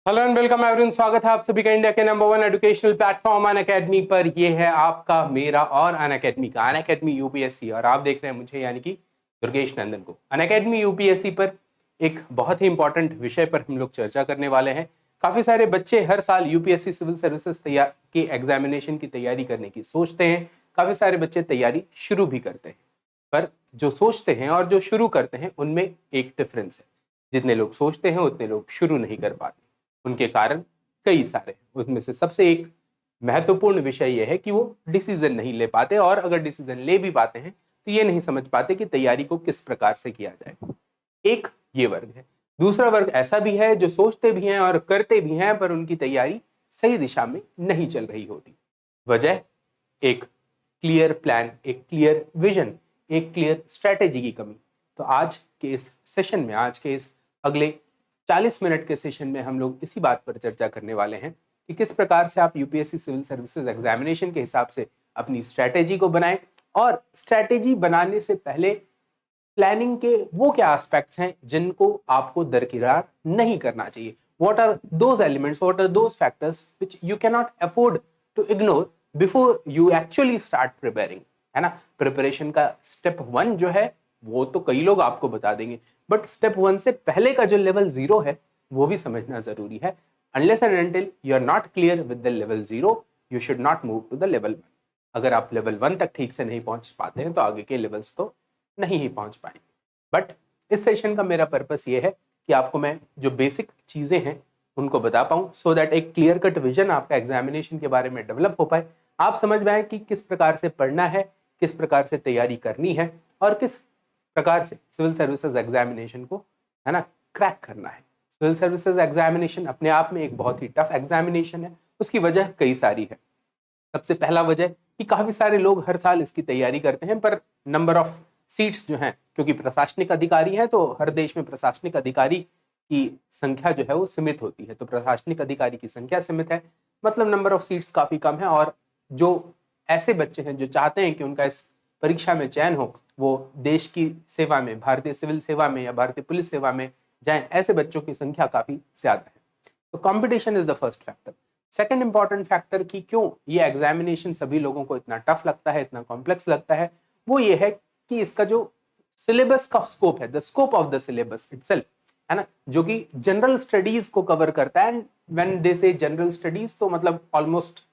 Hello and welcome everyone. स्वागत है आप सभी का इंडिया के नंबर 1 एजुकेशनल प्लेटफॉर्म अनअकैडमी पर। ये है आपका, मेरा और अनअकैडमी का अनअकैडमी यूपीएससी, और आप देख रहे हैं मुझे यानी कि दुर्गेश नंदन को। अनअकैडमी यूपीएससी पर एक बहुत ही इंपॉर्टेंट विषय पर हम लोग चर्चा करने वाले हैं। काफी सारे बच्चे हर साल यूपीएससी सिविल सर्विसेज की एग्जामिनेशन की तैयारी करने की सोचते हैं। काफी सारे बच्चे तैयारी शुरू भी करते हैं, पर जो सोचते हैं और जो शुरू करते हैं उनमें एक डिफरेंस है। जितने लोग सोचते हैं उतने लोग शुरू नहीं कर पाते। उनके कारण कई सारे हैं। उसमें से सबसे एक महत्वपूर्ण विषय यह है कि वो डिसीजन नहीं ले पाते, और अगर डिसीजन ले भी पाते हैं तो ये नहीं समझ पाते कि तैयारी को किस प्रकार से किया जाए। एक ये वर्ग है। दूसरा वर्ग ऐसा भी है जो सोचते भी हैं और करते भी हैं, पर उनकी तैयारी सही दिशा में नहीं चल रही होती। वजह एक क्लियर प्लान, एक क्लियर विजन, एक क्लियर स्ट्रेटेजी की कमी। तो आज के इस सेशन में, आज के इस अगले 40 मिनट के सेशन में हम लोग इसी बात पर चर्चा करने वाले हैं कि किस प्रकार से आप यूपीएससी सिविल सर्विसेज एग्जामिनेशन के हिसाब से अपनी स्ट्रेटेजी को बनाएं, और स्ट्रेटेजी बनाने से पहले प्लानिंग के वो क्या एस्पेक्ट्स हैं जिनको आपको दरकिरार नहीं करना चाहिए। What are those elements, what are those factors which you can not afford to ignore before you actually start preparing, है ना। प्रिपरेशन का स्टेप 1 जो है वो तो कई लोग आपको बता देंगे, बट स्टेप 1 से पहले का जो लेवल 0 है वो भी समझना जरूरी है। Unless and until you are not clear with the level 0, you should not move to the level 1। अगर आप लेवल 1 तक ठीक से नहीं पहुंच पाते हैं तो आगे के लेवल्स तो नहीं ही पहुंच पाएंगे। बट इस सेशन का मेरा पर्पस ये है कि आपको मैं जो बेसिक चीजें हैं उनको बता पाऊं, सो दैट एक क्लियर कट विजन आपका एग्जामिनेशन के बारे में डेवलप हो पाए। आप समझ पाए कि किस प्रकार से पढ़ना है, किस प्रकार से तैयारी करनी है, और किस प्रकार से सिविल सर्विसेज एग्जामिनेशन को, है ना, क्रैक करना है। सिविल सर्विसेज एग्जामिनेशन अपने आप में एक बहुत ही टफ एग्जामिनेशन है। उसकी वजह कई सारी है। सबसे पहला वजह कि काफी सारे लोग हर साल इसकी तैयारी करते हैं, पर नंबर ऑफ सीट्स जो हैं, क्योंकि प्रशासनिक अधिकारी हैं तो हर देश में प्रशासनिक अधिकारी की संख्या जो है वो सीमित होती है। तो प्रशासनिक अधिकारी की संख्या सीमित है, मतलब नंबर ऑफ सीट्स काफी कम है। और जो ऐसे बच्चे हैं जो चाहते हैं कि उनका इस परीक्षा में चयन हो, वो देश की सेवा में, भारतीय सिविल सेवा में या भारतीय पुलिस सेवा में जाएं, ऐसे बच्चों की संख्या काफी ज्यादा है। तो competition is the first factor. Second important factor कि क्यों ये एग्जामिनेशन सभी लोगों को इतना टफ लगता है, इतना कॉम्प्लेक्स लगता है, वो ये है कि इसका जो सिलेबस का स्कोप है, the scope of the syllabus itself, है ना, जो कि जनरल स्टडीज को कवर करता है। एंड व्हेन दे से जनरल स्टडीज, तो मतलब ऑलमोस्ट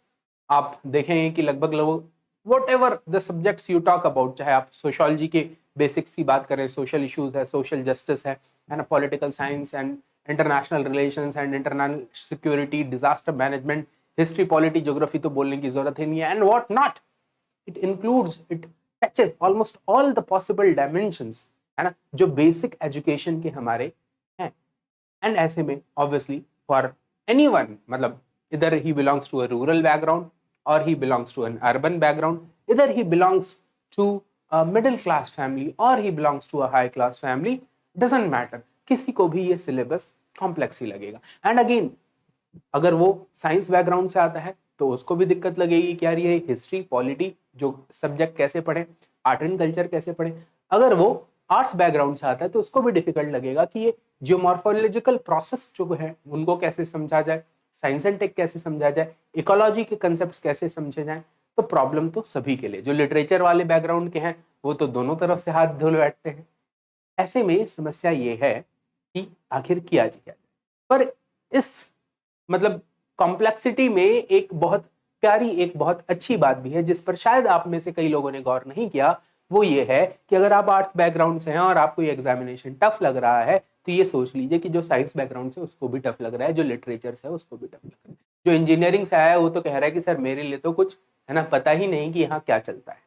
आप देखेंगे कि लगभग लोग what ever the subjects you talk about, चाहे आप सोशियोलॉजी के बेसिक्स की बात करें, सोशल इश्यूज है, सोशल जस्टिस है ना, political science and international relations and internal security, disaster management, history, polity, geography तो बोलने की जरूरत ही नहीं है, and what not. It includes, it touches almost all the possible dimensions, है ना, जो बेसिक एजुकेशन के हमारे हैं। एंड ऐसे में ऑब्वियसली फॉर एनीवन, मतलब इधर ही belongs to a rural background or he belongs to an urban background, either he belongs to a middle class family or he belongs to a high class family, doesn't matter, किसी को भी ये syllabus complex ही लगेगा। And again, अगर वो science background से आता है तो उसको भी दिक्कत लगेगी कि यार ये हिस्ट्री, पॉलिटी जो सब्जेक्ट कैसे पढ़े, आर्ट एंड कल्चर कैसे पढ़े। अगर वो आर्ट्स बैकग्राउंड से आता है तो उसको भी डिफिकल्ट लगेगा कि ये जियोमॉर्फोलॉजिकल प्रोसेस जो है उनको कैसे समझा जाए, साइंस एंड टेक कैसे समझा जाए, इकोलॉजी के कंसेप्ट कैसे समझे जाएं। तो प्रॉब्लम तो सभी के लिए, जो लिटरेचर वाले बैकग्राउंड के हैं वो तो दोनों तरफ से हाथ धुल बैठते हैं। ऐसे में समस्या ये है कि आखिर किया जाए। पर इस मतलब कॉम्प्लेक्सिटी में एक बहुत प्यारी, एक बहुत अच्छी बात भी है जिस पर शायद आप में से कई लोगों ने गौर नहीं किया। वो ये है कि अगर आप आर्ट्स बैकग्राउंड से हैं और आपको ये एग्जामिनेशन टफ लग रहा है, तो ये सोच लीजिए कि जो साइंस बैकग्राउंड से उसको भी टफ लग रहा है, जो लिटरेचर से है उसको भी टफ लग रहा है, जो इंजीनियरिंग से आया है वो तो कह रहा है कि सर मेरे लिए तो कुछ, है ना, पता ही नहीं कि यहाँ क्या चलता है।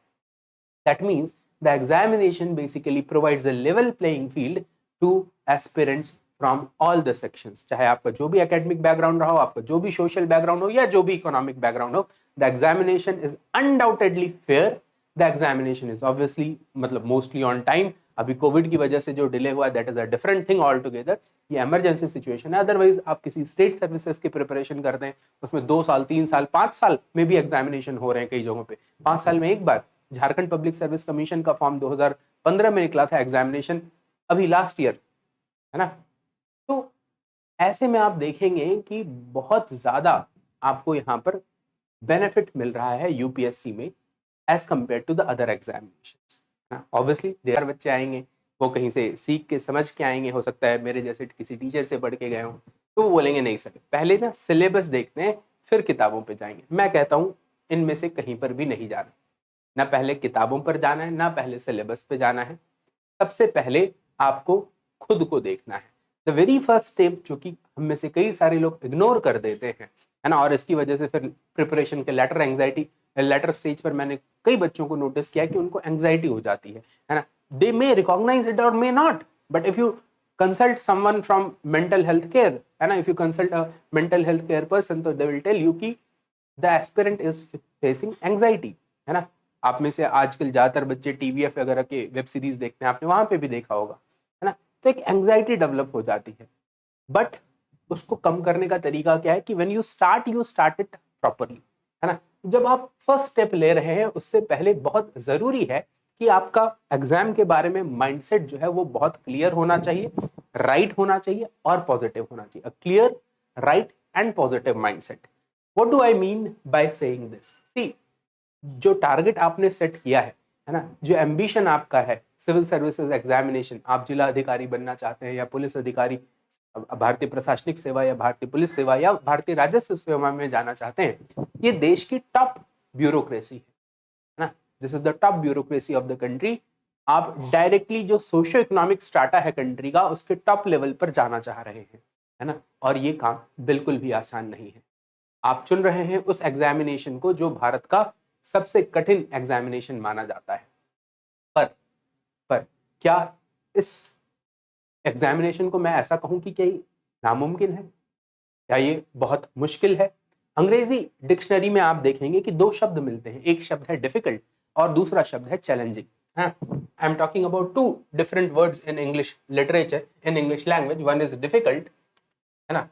That means the examination basically provides a level playing field to aspirants from all the sections. चाहे आपका जो भी academic background रहा हो, आपका जो भी social background हो, या जो भी economic background हो, the examination is undoubtedly fair. The examination is obviously मतलब mostly on time. अभी कोविड की वजह से जो डिले हुआ, that is a different thing all together. ये इमरजेंसी सिचुएशन है। अदरवाइज आप किसी स्टेट सर्विसेज की प्रिपरेशन करते हैं, उसमें 2 साल, 3 साल, 5 साल में भी एग्जामिनेशन हो रहे हैं कई जगहों पे, 5 साल में एक बार। झारखंड पब्लिक सर्विस कमीशन का फॉर्म 2015 में निकला था, एग्जामिनेशन अभी लास्ट ईयर, है ना। तो ऐसे में आप देखेंगे कि बहुत ज्यादा आपको यहाँ पर बेनिफिट मिल रहा है यूपीएससी में as compared to the other examinations. Obviously there बच्चे आएंगे, वो कहीं से सीख के समझ के आएंगे, हो सकता है मेरे जैसे किसी टीचर से पढ़ के गए हों, तो वो बोलेंगे नहीं सर पहले ना सिलेबस देखते हैं फिर किताबों पे जाएंगे। मैं कहता हूँ इनमें से कहीं पर भी नहीं जाना, ना पहले किताबों पर जाना है ना पहले सिलेबस पे जाना है। सबसे पहले आपको खुद को देखना है। द वेरी फर्स्ट स्टेप जो कि हम में से कई सारे लोग इग्नोर कर देते हैं, है ना, और इसकी वजह से फिर प्रिपरेशन के लेटर स्टेज पर मैंने कई बच्चों को नोटिस किया कि उनको एंग्जाइटी हो जाती है ना। दे मे रिकॉग्नाइज इट और may not, but if you consult someone from mental health care, है ना, if you consult a mental health care person, तो दे विल टेल यू कि the aspirant is facing anxiety, है ना। आप में से आजकल ज्यादातर बच्चे टीवीएफ वगैरह के वेब सीरीज देखते हैं, आपने वहां पे भी देखा होगा, है ना। तो एक एंग्जाइटी डेवलप हो जाती है, बट उसको कम करने का तरीका क्या है कि when you start it properly, है ना। जब आप फर्स्ट स्टेप ले रहे हैं उससे पहले बहुत जरूरी है कि आपका एग्जाम के बारे में माइंडसेट जो है वो बहुत क्लियर होना चाहिए, राइट होना चाहिए और पॉजिटिव होना चाहिए। A clear, right and positive mindset. What do I mean by saying this? See, जो टारगेट आपने सेट किया है ना, जो एम्बिशन आपका है, सिविल सर्विसेज एग्जामिनेशन, आप जिला अधिकारी बनना चाहते हैं या पुलिस अधिकारी, भारतीय प्रशासनिक सेवा या भारतीय पुलिस सेवा या भारतीय राजस्व सेवा में जाना चाहते हैं, ये देश की टॉप ब्यूरोक्रेसी है ना। This is the top bureaucracy of the country. आप डायरेक्टली जो सोशियो इकोनॉमिक स्टाटा है कंट्री का, उसके टॉप लेवल पर जाना चाह रहे हैं, है ना। और ये काम बिल्कुल भी आसान नहीं है। आप चुन रहे हैं उस एग्जामिनेशन को जो भारत का सबसे कठिन एग्जामिनेशन माना जाता है। पर क्या इस एग्जामिनेशन को मैं ऐसा कहूं कि क्या ये नामुमकिन है, क्या ये बहुत मुश्किल है? अंग्रेजी डिक्शनरी में आप देखेंगे कि दो शब्द मिलते हैं, एक शब्द है डिफिकल्ट और दूसरा शब्द है challenging. I am talking about two different words in English literature, in English language. One is difficult, है ना,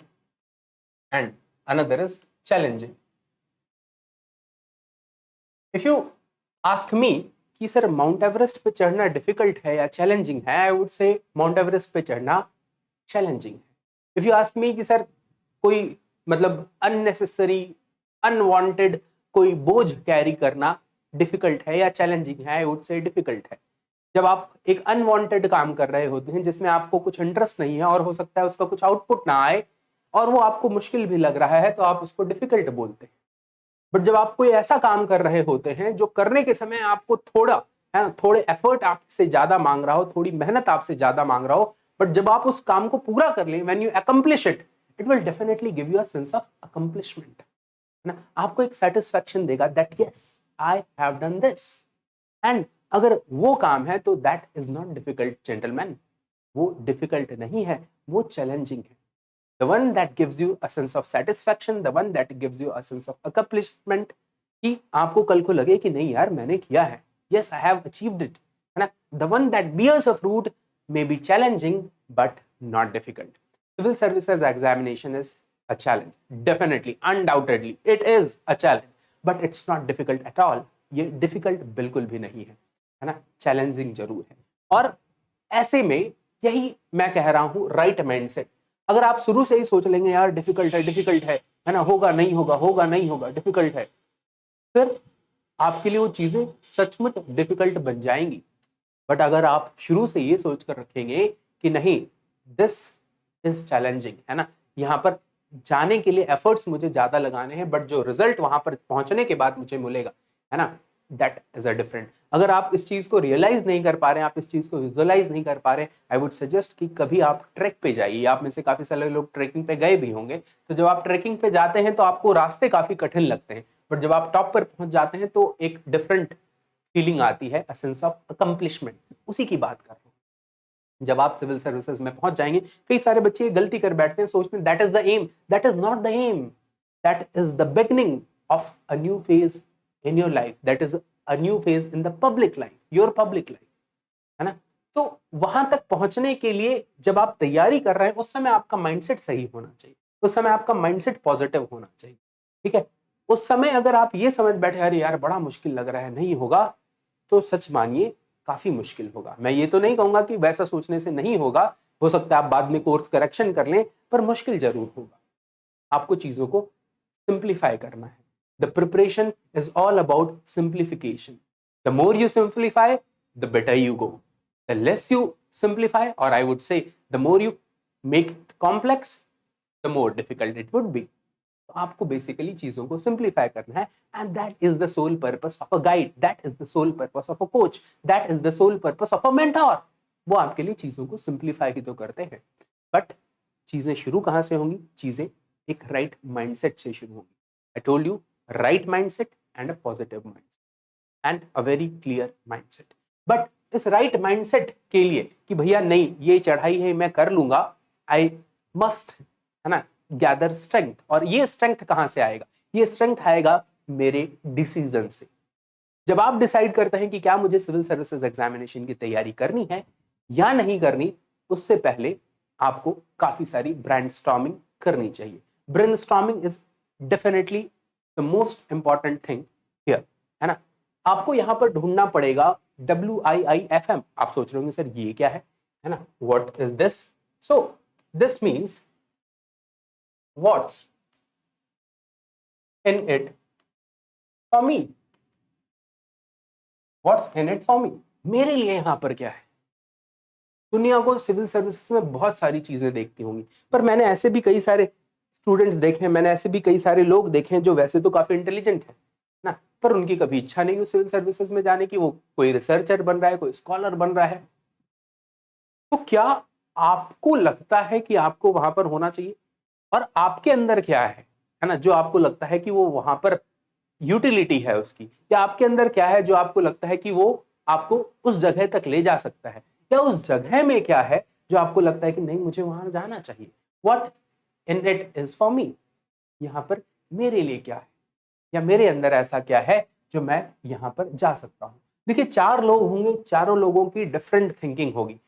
and another is challenging. If you ask me कि सर माउंट एवरेस्ट पे चढ़ना डिफिकल्ट है या चैलेंजिंग है, आई वुड से mount Everest पे चढ़ना चैलेंजिंग है। इफ यू आस्क मी कि सर कोई मतलब अननेसेसरी, अनवांटेड कोई बोझ कैरी करना डिफिकल्ट है या चैलेंजिंग है, आई वुड से डिफिकल्ट है। जब आप एक अनवांटेड काम कर रहे होते हैं जिसमें आपको कुछ इंटरेस्ट नहीं है और हो सकता है उसका कुछ आउटपुट ना आए और वो आपको मुश्किल भी लग रहा है, तो आप उसको डिफिकल्ट बोलते हैं। बट जब आप कोई ऐसा काम कर रहे होते हैं जो करने के समय आपको थोड़े एफर्ट आपसे ज्यादा मांग रहा हो, थोड़ी मेहनत आपसे ज्यादा मांग रहा हो, बट जब आप उस काम को पूरा कर लें, when you accomplish it, it will definitely give you a sense of accomplishment, है ना। आपको एक सेटिस्फैक्शन देगा that yes I have done this. And अगर वो काम है तो that is not difficult gentleman, वो डिफिकल्ट नहीं है, वो चैलेंजिंग है। The one that gives you a sense of satisfaction, the one that gives you a sense of accomplishment, कि आपको कल को लगे कि नहीं यार मैंने किया है, yes I have achieved it, है ना। The one that bears a fruit may be challenging but not difficult. Civil services examination is a challenge, definitely, undoubtedly it is a challenge, but it's not difficult at all. ये difficult बिल्कुल भी नहीं है ना, challenging जरूर है। और ऐसे में यही मैं कह रहा हूं राइट माइंडसेट। अगर आप शुरू से ही सोच लेंगे यार डिफिकल्ट है ना, होगा नहीं होगा, डिफिकल्ट है, फिर आपके लिए वो चीजें सचमुच डिफिकल्ट बन जाएंगी। बट अगर आप शुरू से ये सोच कर रखेंगे कि नहीं दिस इज चैलेंजिंग, है ना, यहाँ पर जाने के लिए एफर्ट्स मुझे ज्यादा लगाने हैं, बट जो रिजल्ट वहां पर पहुंचने के बाद मुझे मिलेगा, है ना, दैट इज अ डिफरेंट। अगर आप इस चीज को रियलाइज नहीं कर पा रहे हैं, आप इस चीज को विजुअलाइज नहीं कर पा रहे, आई वुड सजेस्ट कि कभी आप ट्रैक पे जाइए। आप में से काफी सारे लोग ट्रैकिंग पे गए भी होंगे, तो जब आप ट्रैकिंग पे जाते हैं तो आपको रास्ते काफी कठिन लगते हैं, बट जब आप टॉप पर पहुंच जाते हैं तो एक डिफरेंट फीलिंग आती है, अ सेंस ऑफ अकम्प्लिशमेंट। उसी की बात कर रहे हैं। जब आप सिविल सर्विसेज में पहुंच जाएंगे, कई सारे बच्चे गलती कर बैठते हैं, सोचते हैं that is the aim, that is not the aim, that is the beginning of a new phase in your life, that is a new phase in the public life, your public life, है ना। तो वहां तक पहुंचने के लिए जब आप तैयारी कर रहे हैं उस समय आपका माइंडसेट सही होना चाहिए, उस समय आपका माइंडसेट पॉजिटिव होना चाहिए, ठीक है। उस समय अगर आप ये समझ बैठे अरे यार बड़ा मुश्किल लग रहा है, नहीं होगा, तो सच मानिए काफी मुश्किल होगा। मैं ये तो नहीं कहूंगा कि वैसा सोचने से नहीं होगा, हो सकता है आप बाद में कोर्स करेक्शन कर लें, पर मुश्किल जरूर होगा। आपको चीजों को सिंप्लीफाई करना है। The preparation is all about simplification. The more you simplify, the better you go. The less you simplify, or I would say the more you make it complex, the more difficult it would be. तो आपको basically चीजों को simplify करना है, and that is the sole purpose of a guide, that is the sole purpose of a coach, that is the sole purpose of a mentor. वो आपके लिए चीजों को सिंप्लीफाई ही तो करते हैं। बट चीजें शुरू कहां से होंगी? चीजें एक राइट माइंडसेट से शुरू होगी। आई told you, right mindset and a positive mindset and a very clear mindset. But इस राइट माइंडसेट के लिए कि भैया नहीं ये चढ़ाई है मैं कर लूंगा, आई मस्ट, है ना, गैदर स्ट्रेंथ। और ये स्ट्रेंथ कहां से आएगा? ये स्ट्रेंथ आएगा मेरे डिसीजन से। जब आप डिसाइड करते हैं कि क्या मुझे सिविल सर्विसेज एग्जामिनेशन की तैयारी करनी है या नहीं करनी, उससे पहले आपको काफी सारी ब्रेनस्टॉर्मिंग करनी चाहिए। Brainstorming is definitely the most important thing here, है ना। आपको यहां पर ढूंढना पड़ेगा WIIFM। आप सोच रहे होंगे सर ये क्या है ना, what is this? So this means what's in it for me. What's in it for me, मेरे लिए यहां पर क्या है? दुनिया को सिविल सर्विसेज में बहुत सारी चीजें देखती होंगी, पर मैंने ऐसे भी कई सारे स्टूडेंट्स देखे हैं, मैंने ऐसे भी कई सारे लोग देखे हैं जो वैसे तो काफी इंटेलिजेंट है ना, पर उनकी कभी इच्छा नहीं हो सिविल सर्विसेज में जाने की। वो कोई रिसर्चर बन रहा है, कोई स्कॉलर बन रहा है। तो क्या आपको लगता है कि आपको वहां पर होना चाहिए? और आपके अंदर क्या है ना, जो आपको लगता है कि वो वहां पर यूटिलिटी है उसकी? या आपके अंदर क्या है जो आपको लगता है कि वो आपको उस जगह तक ले जा सकता है? या उस जगह में क्या है जो आपको लगता है कि नहीं मुझे वहां जाना चाहिए? What in it is for me, यहां पर मेरे लिए क्या है, या मेरे अंदर ऐसा क्या है जो मैं यहां पर जा सकता हूं? देखिए, 4 लोग होंगे, चारों लोगों की डिफरेंट थिंकिंग होगी।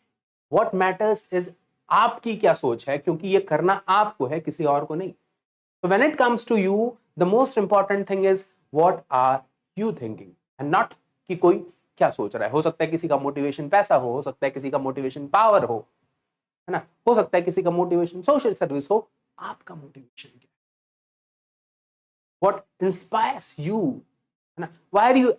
व्हाट मैटर्स इज आपकी क्या सोच है, क्योंकि ये करना आपको है, किसी और को नहीं। So when it comes to you, the most important thing is what are you thinking and not कि कोई क्या सोच रहा है। हो सकता है किसी का मोटिवेशन पैसा हो सकता है किसी का मोटिवेशन पावर हो, है ना, हो सकता है किसी का मोटिवेशन सोशल सर्विस हो। आपका मोटिवेशन क्या है? What inspires you, है ना? Why are you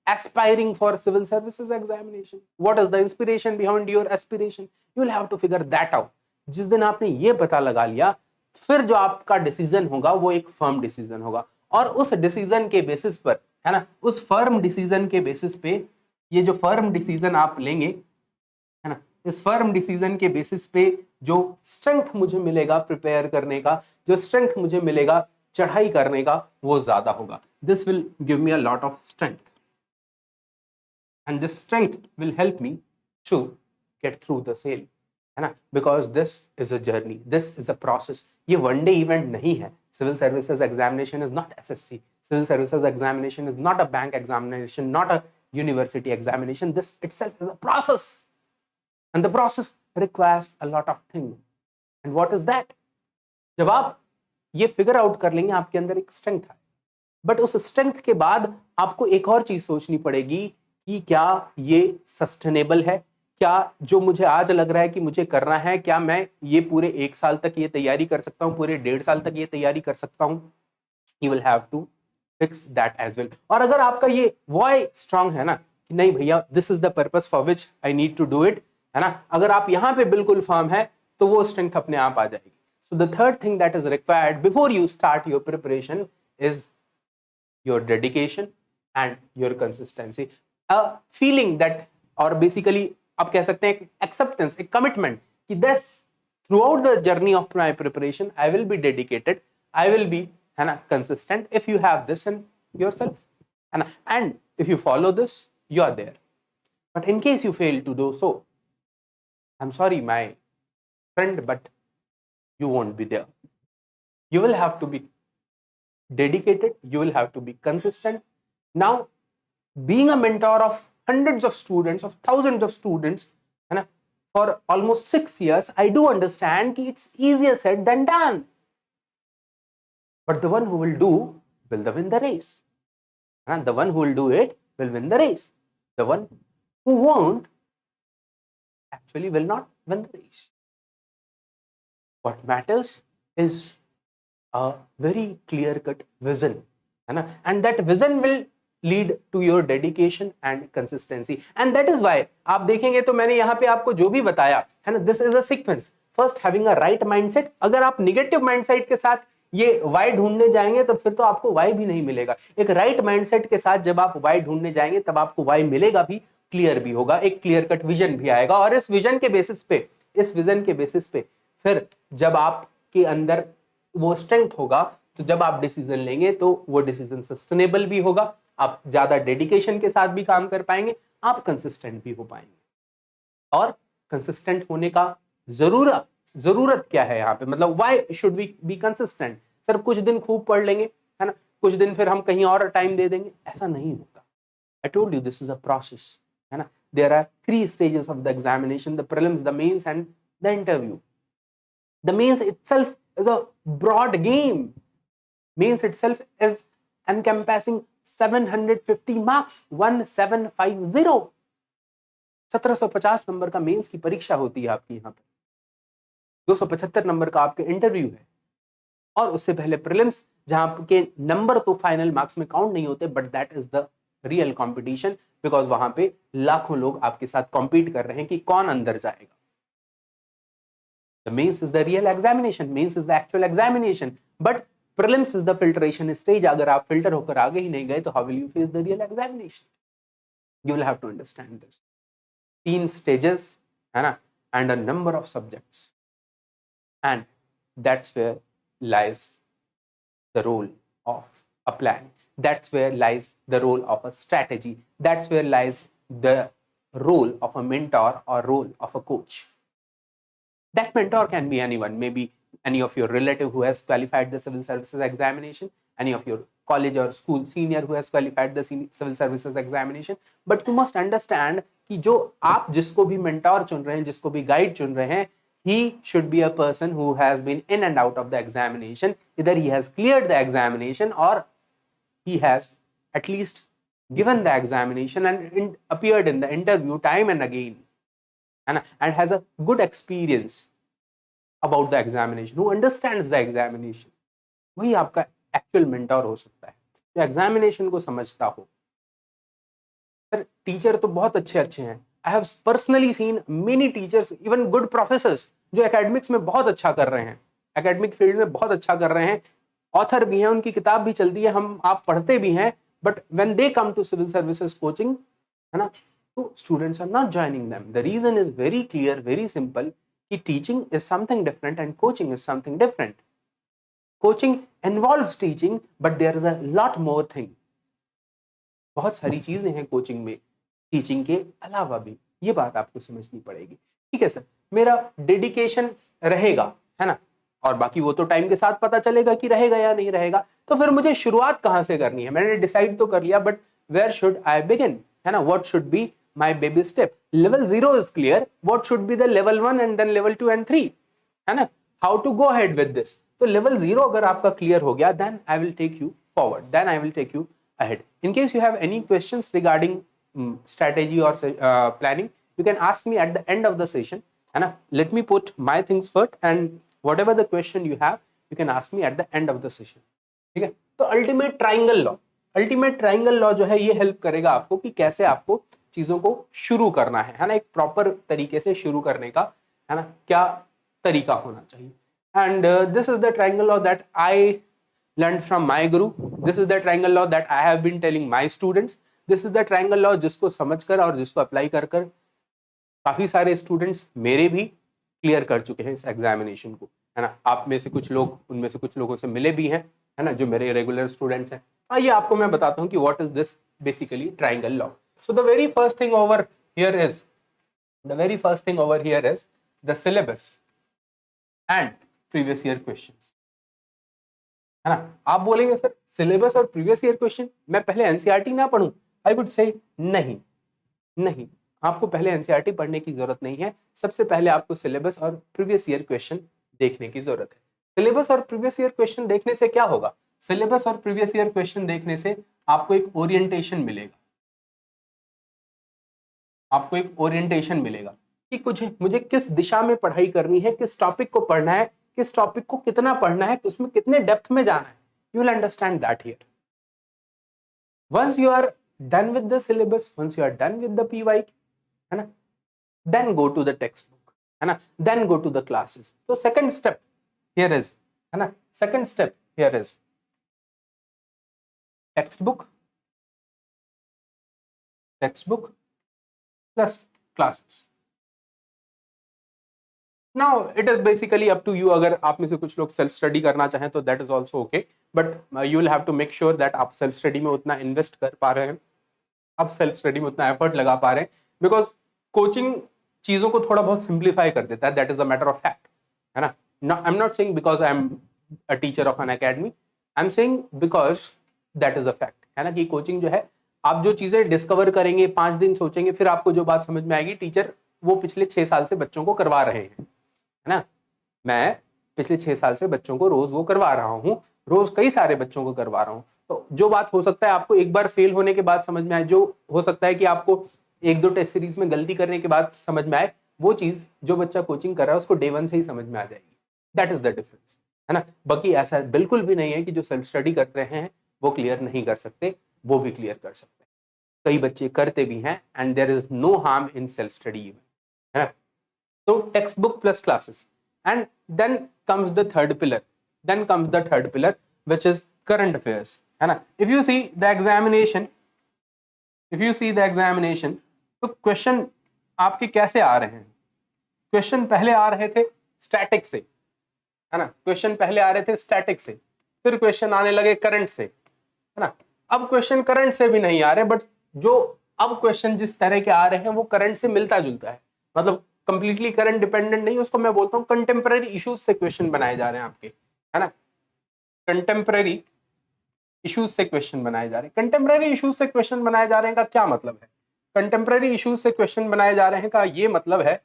aspiring for civil services examination? What is the inspiration behind your aspiration? You will have to figure that out. जिस दिन आपने ये पता लगा लिया, फिर जो आपका डिसीजन होगा वो एक फर्म डिसीजन होगा, और उस डिसीजन के बेसिस पर, है ना, उस फर्म डिसीजन के बेसिस पे, ये जो फर्म डिसीजन आप लेंगे, है ना, इस फर्म डिसीजन के बेसिस पे जो स्ट्रेंथ मुझे मिलेगा प्रिपेयर करने का, जो स्ट्रेंथ मुझे मिलेगा चढ़ाई करने का, वो ज्यादा होगा। This will give me a lot of strength, and this strength will help me to get through the sale, है ना, because this is a journey, this is a process. ये one day event नहीं है। civil services examination is not SSC, civil services examination is not a bank examination, not a university examination. This itself is a process, and the process requires a lot of things. And what is that? जब आप ये figure out कर लेंगे, आपके अंदर एक strength है, but उस स्ट्रेंथ के बाद आपको एक और चीज सोचनी पड़ेगी कि क्या ये सस्टेनेबल है? क्या जो मुझे आज लग रहा है कि मुझे करना है, क्या मैं ये पूरे 1 साल तक ये तैयारी कर सकता हूँ, पूरे 1.5 साल तक ये तैयारी कर सकता हूँ? You will have to fix that as well. और अगर आपका ये व्हाई स्ट्रांग है ना कि नहीं भैया this is the purpose for which I need to do it, है ना, अगर आप यहाँ पे बिल्कुल फर्म है, तो वो स्ट्रेंथ अपने आप आ जाएगी। So the third thing that is required before you start your preparation is your dedication and your consistency, a feeling that, or basically आप कह सकते हैं acceptance, एक commitment कि this throughout the journey of my preparation I will be dedicated, I will be, है ना, consistent. If you have this in yourself, है ना, and if you follow this, you are there. But in case you fail to do so, I'm sorry my friend, but you won't be there. You will have to be dedicated, you will have to be consistent. Now, being a mentor of hundreds of students, of thousands of students, and for almost 6 years, I do understand that it's easier said than done. But the one who will do will win the race. And the one who will do it will win the race. The one who won't actually will not win the race. What matters is a very clear cut vision, है ना, and that vision will lead to your dedication and consistency, and that is why आप देखेंगे तो मैंने यहाँ पे आपको जो भी बताया है ना, this is a sequence. First having a right mindset. अगर आप निगेटिव माइंडसेट के साथ ये वाई ढूंढने जाएंगे तो फिर तो आपको वाई भी नहीं मिलेगा। एक राइट माइंडसेट के साथ जब आप वाई ढूंढने जाएंगे तब आपको वाई मिलेगा भी, क्लियर भी होगा, एक क्लियर कट विजन भी आएगा, और इस विजन के बेसिस पे, इस विजन के बेसिस पे फिर जब आपके अंदर वो स्ट्रेंथ होगा तो जब आप डिसीजन लेंगे तो वो डिसीजन सस्टेनेबल भी होगा, आप ज्यादा डेडिकेशन के साथ भी काम कर पाएंगे, आप कंसिस्टेंट भी हो पाएंगे। और कंसिस्टेंट होने का जरूरत क्या है यहाँ पे, मतलब why should we be consistent? Sir कुछ दिन खूब पढ़ लेंगे, है ना, कुछ दिन फिर हम कहीं और टाइम दे देंगे, ऐसा नहीं होता। I told you this is a process, है ना। There are 3 stages of the examination, the prelims, the mains and the interview. The mains itself is a broad game. Means itself is encompassing 750 marks, 1750। 1750 number का mains की परीक्षा होती है आपकी यहाँ पे, 275 नंबर का आपके इंटरव्यू है, और उससे पहले प्रीलिम्स जहां के नंबर तो फाइनल मार्क्स में काउंट नहीं होते, but that is the real competition, because वहां पे लाखों लोग आपके साथ कॉम्पीट कर रहे हैं कि कौन अंदर जाएगा। The mains is the real examination, mains is the actual examination, but prelims is the filtration stage। अगर आप filter होकर आगे ही नहीं गए तो how will you face the real examination? You will have to understand this। 3 stages, है ना, and a number of subjects, and that's where lies the role of a plan, that's where lies the role of a strategy, that's where lies the role of a mentor or role of a coach। That mentor can be anyone, maybe any of your relative who has qualified the civil services examination, any of your college or school senior who has qualified the civil services examination। But you must understand कि जो आप जिसको भी mentor चुन रहे हैं, जिसको भी guide चुन रहे हैं, he should be a person who has been in and out of the examination, either he has cleared the examination or he has at least given the examination and appeared in the interview time and again, and has a good experience about the examination, who understands the examination। वही आपका actual mentor हो सकता है, जो examination को समझता हो। Sir teacher तो बहुत अच्छे अच्छे हैं, I have personally seen many teachers, even good professors, जो एकेडमिक्स में बहुत अच्छा कर रहे हैं, एकेडमिक फील्ड में बहुत अच्छा कर रहे हैं, ऑथर भी हैं, उनकी किताब भी चलती है, हम आप पढ़ते भी हैं, but when they come to civil services coaching, है ना, so students are not joining them। The reason is very clear, very simple, कि teaching is something different and coaching is something different। coaching involves teaching, but there is a lot more thing। बहुत सारी चीजें हैं coaching में, teaching के अलावा भी, ये बात आपको समझनी पड़ेगी। ठीक है सर, मेरा डेडिकेशन रहेगा, है ना, और बाकी वो तो टाइम के साथ पता चलेगा कि रहेगा या नहीं रहेगा। तो फिर मुझे शुरुआत कहाँ से करनी है? मैंने डिसाइड तो कर लिया, but where should I begin, है ना, what should be my baby step? Level 0 is clear, what should be the level 1 and then level 2 and 3, है ना, how to go ahead with this? तो level 0 अगर आपका clear हो गया, then I will take you forward, then I will take you ahead। In case you have any questions regarding strategy or planning, you can ask me at the end of the session, है ना। Let me put my things first, and whatever the question you have, you can ask me at the end of the session। ठीक है, तो ultimate triangle law जो है ये help करेगा आपको कि कैसे आपको चीजों को शुरू करना है ना, एक प्रॉपर तरीके से शुरू करने का, है ना, क्या तरीका होना चाहिए। And this is the triangle law that I learn from my guru, this is the triangle law that I have been telling my students, this is the triangle law जिसको समझकर और जिसको अप्लाई कर काफी सारे स्टूडेंट्स मेरे भी clear कर चुके हैं इस एग्जामिनेशन को, है ना। आप में से कुछ लोग, उनमें से कुछ लोगों से मिले भी हैं, है ना, जो मेरे रेगुलर स्टूडेंट्स हैं। आइए आपको मैं बताता हूँ कि what is this basically triangle law. So the very first thing over here is the syllabus and previous year questions, है ना। आप बोलेंगे सर सिलेबस और प्रीवियस ईयर क्वेश्चन मैं पहले एनसीईआरटी ना पढूं? आई वुड से नहीं, आपको पहले एनसीईआरटी पढ़ने की जरूरत नहीं है। सबसे पहले आपको सिलेबस और प्रीवियस ईयर क्वेश्चन देखने की जरूरत है। सिलेबस और प्रीवियस ईयर क्वेश्चन देखने से क्या होगा? सिलेबस और प्रीवियस ईयर क्वेश्चन देखने से आपको एक ओरिएंटेशन मिलेगा, कि कुछ मुझे किस दिशा में पढ़ाई करनी है, किस टॉपिक को पढ़ना है, किस टॉपिक को कितना पढ़ना है, उसमें कितने डेप्थ में जाना है, you will understand that here. Once you are done with the syllabus, once you are done with the PY, है ना, then go to the text book, है ना, then go to the classes. तो second step here is, है ना, second step here is textbook plus classes. Now it is basically up to you. अगर आप में से कुछ लोग सेल्फ स्टडी करना चाहें तो that is also okay, but you will have to make sure that आप सेल्फ स्टडी में उतना इन्वेस्ट कर पा रहे हैं, आप सेल्फ स्टडी में उतना एफर्ट लगा पा रहे हैं, बिकॉज कोचिंग चीजों को थोड़ा बहुत सिंप्लीफाई कर देता है. That is a matter of fact, है ना. I am not saying because I am a teacher of an academy, I am saying because that is a fact, है ना, कि कोचिंग जो है, आप जो चीजें डिस्कवर करेंगे, 5 दिन सोचेंगे, फिर आपको जो बात समझ में आएगी, टीचर वो पिछले 6 साल से बच्चों को करवा रहे हैं, है ना. मैं पिछले 6 साल से बच्चों को रोज वो करवा रहा हूँ, रोज कई सारे बच्चों को करवा रहा हूँ. तो जो बात हो सकता है आपको एक बार फेल होने के बाद समझ में आए, जो हो सकता है कि आपको 1-2 टेस्ट सीरीज में गलती करने के बाद समझ में आए, वो चीज जो बच्चा कोचिंग कर रहा है उसको डे 1 से ही समझ में आ जाएगी. दैट इज द डिफरेंस, है ना. बाकी ऐसा बिल्कुल भी नहीं है कि जो सेल्फ स्टडी कर रहे हैं वो क्लियर नहीं कर सकते, वो भी क्लियर कर सकते हैं. कई बच्चे करते भी हैं, and there is no harm in self study even, है ना. तो text book plus classes, and then comes the third pillar, which is current affairs, है ना. If you see the examination, तो क्वेश्चन आपके कैसे आ रहे हैं. क्वेश्चन पहले आ रहे थे स्टैटिक से, है ना, फिर क्वेश्चन आने लगे करंट से, है ना. अब क्वेश्चन करंट से भी नहीं आ रहे, बट जो अब क्वेश्चन जिस तरह के आ रहे हैं वो करंट से मिलता जुलता है, मतलब कंप्लीटली करंट डिपेंडेंट नहीं, उसको मैं बोलता हूँ कंटेम्पररी इश्यूज से क्वेश्चन बनाए जा रहे हैं आपके, है ना. कंटेम्पररी इश्यूज से क्वेश्चन बनाए जा रहे हैं. कंटेम्पररी इश्यूज से क्वेश्चन बनाए जा रहे हैं का क्या मतलब है? कंटेम्पररी इश्यूज से क्वेश्चन बनाए जा रहे हैं का ये मतलब है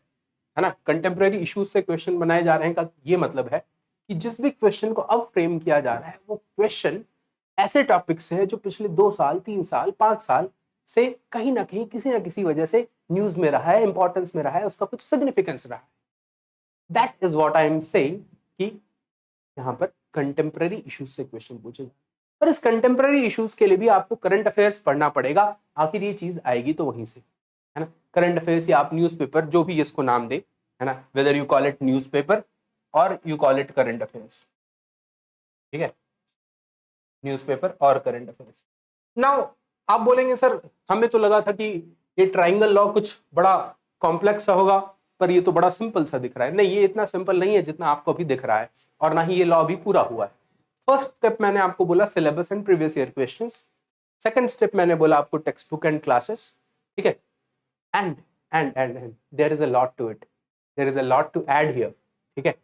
ना, कंटेम्पररी इश्यूज से क्वेश्चन बनाए जा रहे हैं का ये मतलब है कि जिस भी क्वेश्चन को अब फ्रेम किया जा रहा है वो क्वेश्चन ऐसे टॉपिक से है जो पिछले 2 साल, 3 साल, 5 साल से कहीं ना कहीं किसी ना किसी वजह से न्यूज में रहा है, इंपॉर्टेंस में रहा है, उसका कुछ सिग्निफिकेंस रहा है. That is what I am saying कि यहाँ पर कंटेम्पररी इश्यूज से क्वेश्चन पूछे जाए. पर इस कंटेम्पररी इश्यूज के लिए भी आपको करंट अफेयर्स पढ़ना पड़ेगा. आखिर ये चीज आएगी तो वहीं से, है ना. करंट अफेयर्स या आप न्यूज़पेपर, जो भी इसको नाम दे, है ना, whether you call it newspaper or you call it current affairs, ठीक है, न्यूज़पेपर और करंट अफेयर्स. नाउ आप बोलेंगे सर हमें तो लगा था कि ये ट्रायंगल लॉ कुछ बड़ा कॉम्प्लेक्स सा होगा, पर ये तो बड़ा सिंपल सा दिख रहा है. नहीं, ये इतना सिंपल नहीं है जितना आपको अभी दिख रहा है, और ना ही ये लॉ अभी पूरा हुआ है. फर्स्ट स्टेप मैंने आपको बोला syllabus and previous year questions. Second step मैंने बोला आपको टेक्स्ट बुक एंड क्लासेस, ठीक है. And there is a lot to it, there is a lot to add here, ठीक है.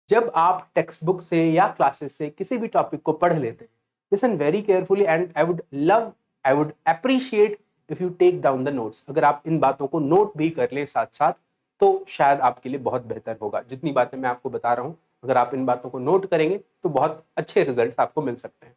जब आप टेक्स्ट बुक से या क्लासेस से किसी भी टॉपिक को पढ़ लेते हैं, listen very carefully, and I would appreciate if you take down the notes. अगर आप इन बातों को नोट भी कर ले साथ साथ तो शायद आपके लिए बहुत बेहतर होगा. जितनी बातें मैं आपको बता रहा हूँ, अगर आप इन बातों को नोट करेंगे तो बहुत अच्छे रिजल्ट्स आपको मिल सकते हैं.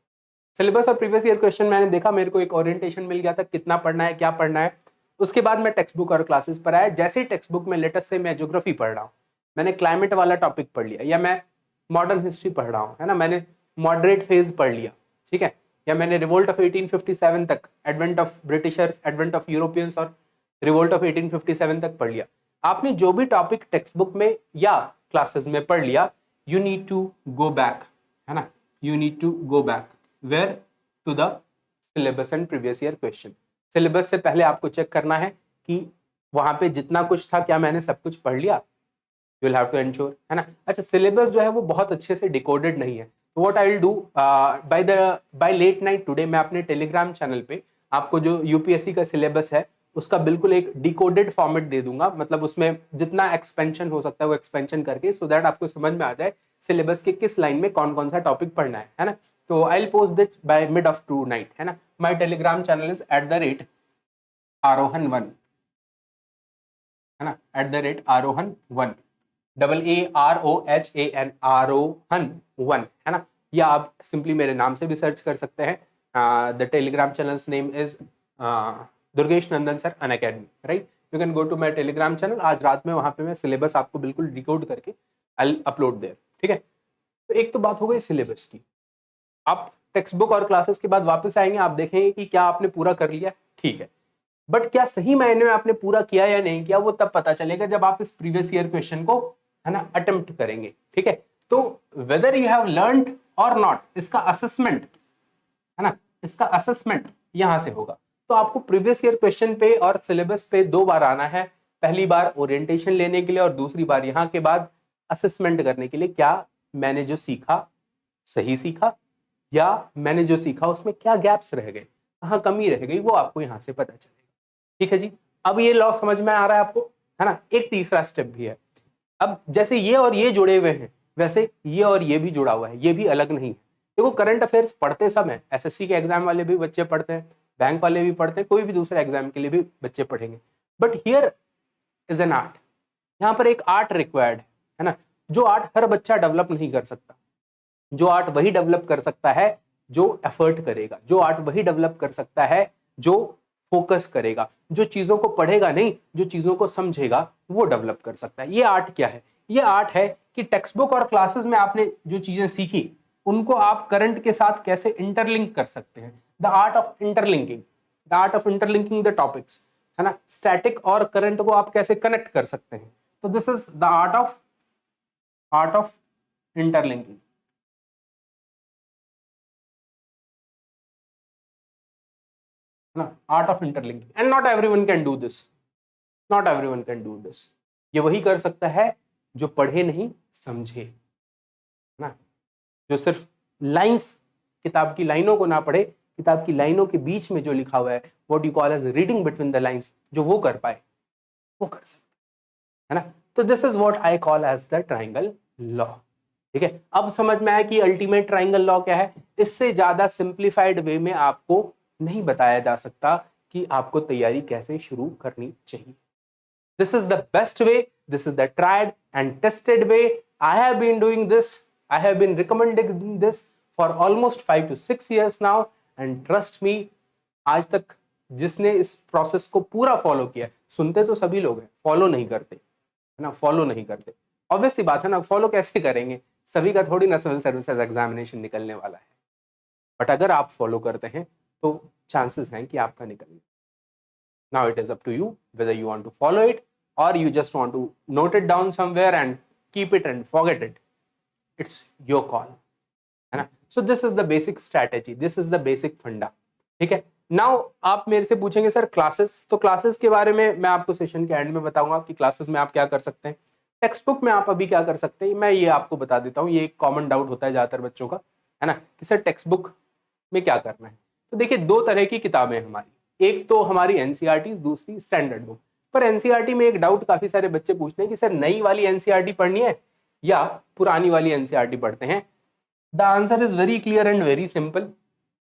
सिलेबस और प्रीवियस ईयर क्वेश्चन मैंने देखा, मेरे को एक ओरिएंटेशन मिल गया था कितना पढ़ना है, क्या पढ़ना है. उसके बाद मैं टेक्स्ट बुक और क्लासेस पर आया. जैसे ही टेक्स्ट बुक में लेटेस्ट से मैं ज्योग्राफी पढ़ रहा हूँ, मैंने क्लाइमेट वाला टॉपिक पढ़ लिया, या मैं मॉडर्न हिस्ट्री पढ़ रहा हूँ, है ना, मैंने मॉडरेट फेज पढ़ लिया, ठीक है, या मैंने रिवोल्ट ऑफ 1857 तक, advent of Britishers, advent of Europeans और रिवोल्ट ऑफ 1857 तक पढ़ लिया. आपने जो भी टॉपिक टेक्स्ट बुक में या क्लासेस में पढ़ लिया, you need to go back, है ना, you need to go back where to the syllabus and previous year question. सिलेबस से पहले आपको चेक करना है कि वहां पे जितना कुछ था क्या मैंने सब कुछ पढ़ लिया. You will have to ensure, है ना. अच्छा, सिलेबस जो है वो बहुत अच्छे से डिकोडेड नहीं है, तो what I will do, by late night today मैं अपने टेलीग्राम चैनल पे आपको जो यूपीएससी का सिलेबस है उसका बिल्कुल एक डिकोडेड फॉर्मेट दे दूंगा. मतलब उसमें जितना एक्सपेंशन हो सकता है वो एक्सपेंशन करके, सो दैट आपको समझ में आ जाए सिलेबस के किस लाइन में कौन कौन सा टॉपिक पढ़ना है ना. तो I will post it by mid of tonight, है ना. माय टेलीग्राम चैनल इज @आरोहन1, है ना, @आरोहन1, AAROHAN, आरोहन1, है ना. या आप सिंपली मेरे नाम से भी सर्च कर सकते हैं. The Telegram channel's name is Durgesh Nandan sir Unacademy, right. You can go to my Telegram channel. आज रात में वहां पे मैं सिलेबस आपको बिल्कुल डिकोड करके आई विल अपलोड देयर, ठीक है, तो एक तो बात हो गई सिलेबस की। आप टेक्स्ट बुक और क्लासेस के बाद वापस आएंगे, आप देखेंगे कि क्या आपने पूरा कर लिया, ठीक है, बट क्या सही मायने में आपने पूरा किया या नहीं किया वो तब पता चलेगा जब आप इस प्रीवियस ईयर क्वेश्चन को, है ना, अटेम्प्ट करेंगे। ठीक है, तो वेदर यू हैव लर्नड और नॉट, इसका असेसमेंट, है ना, इसका असेसमेंट यहां से होगा। तो आपको प्रीवियस ईयर क्वेश्चन पे और सिलेबस पे 2 बार आना है, पहली बार ओरिएंटेशन लेने के लिए और दूसरी बार यहां के बाद असेसमेंट करने के लिए, क्या मैंने जो सीखा सही सीखा, या मैंने जो सीखा उसमें क्या गैप्स रह गए, कहाँ कमी रह गई, वो आपको यहां से पता चलेगा। ठीक है जी, अब ये लॉ समझ में आ रहा है आपको, है ना। एक तीसरा स्टेप भी है, अब जैसे ये और ये जुड़े हुए हैं वैसे ये और ये भी जुड़ा हुआ है, ये भी अलग नहीं है। देखो करंट अफेयर्स पढ़ते सब हैं, एसएससी के एग्जाम वाले भी बच्चे पढ़ते हैं, बैंक वाले भी पढ़ते हैं, कोई भी दूसरे एग्जाम के लिए भी बच्चे पढ़ेंगे, but here is an art, यहाँ पर एक आर्ट रिक्वायर्ड है ना, जो आर्ट हर बच्चा डेवलप नहीं कर सकता। जो आर्ट वही डेवलप कर सकता है जो एफर्ट करेगा, जो आर्ट वही डेवलप कर सकता है जो फोकस करेगा, जो चीजों को पढ़ेगा नहीं, जो चीजों को समझेगा वो डेवलप कर सकता है। ये आर्ट क्या है? ये आर्ट है कि टेक्स्ट बुक और क्लासेस में आपने जो चीजें सीखी उनको आप करंट के साथ कैसे इंटरलिंक कर सकते हैं। The art of interlinking, the art of interlinking the topics, है ना, स्टैटिक और करंट को आप कैसे कनेक्ट कर सकते हैं। तो this is the art of interlinking, ना, art of interlinking, and not everyone can do this, not everyone can do this. ये वही कर सकता है जो पढ़े नहीं समझे, ना, जो सिर्फ लाइंस, किताब की लाइनों को ना पढ़े, किताब की लाइनों के बीच में जो लिखा हुआ है, what you call as reading between the lines, जो वो कर पाए वो कर सकते है ना। तो this is what I call as the triangle law. ठीक है, अब समझ में आया कि अल्टीमेट ट्राइंगल लॉ क्या है। इससे ज्यादा सिंप्लीफाइड वे में आपको नहीं बताया जा सकता कि आपको तैयारी कैसे शुरू करनी चाहिए। This is the best way, this is the tried and tested way. I have been doing this, I have been recommending this for almost 5 to 6 years now, and trust me, आज तक जिसने इस प्रोसेस को पूरा follow किया, सुनते तो सभी लोग हैं, फॉलो नहीं करते, है ना, फॉलो नहीं करते। ऑब्वियस सी बात है ना, फॉलो कैसे करेंगे, सभी का थोड़ी ना सिविल सर्विसेज एग्जामिनेशन निकलने वाला है, बट अगर आप फॉलो करते हैं तो चांसेस हैं कि आपका निकलने। Now it is up to you whether you want to follow it or you just want to note it down somewhere and keep it and forget it. It's your call, है ना। So this is the basic strategy, this is the basic funda. ठीक है, now आप मेरे से पूछेंगे sir classes, तो classes के बारे में मैं आपको सेशन के एंड में बताऊंगा कि क्लासेस में आप क्या कर सकते हैं, टेक्स्ट बुक में आप अभी क्या कर सकते हैं, मैं ये आपको बता देता हूँ। ये एक कॉमन डाउट होता है ज्यादातर बच्चों का, है ना, कि सर टेक्स्ट बुक में क्या करना है। तो देखिए 2 तरह की किताबें हमारी, एक तो हमारी एनसीईआरटी, दूसरी स्टैंडर्ड बुक। पर एनसीईआरटी में एक डाउट काफी सारे बच्चे पूछते हैं कि सर नई वाली एनसीईआरटी पढ़नी है या पुरानी वाली एनसीईआरटी पढ़ते हैं। The answer is very clear and very simple,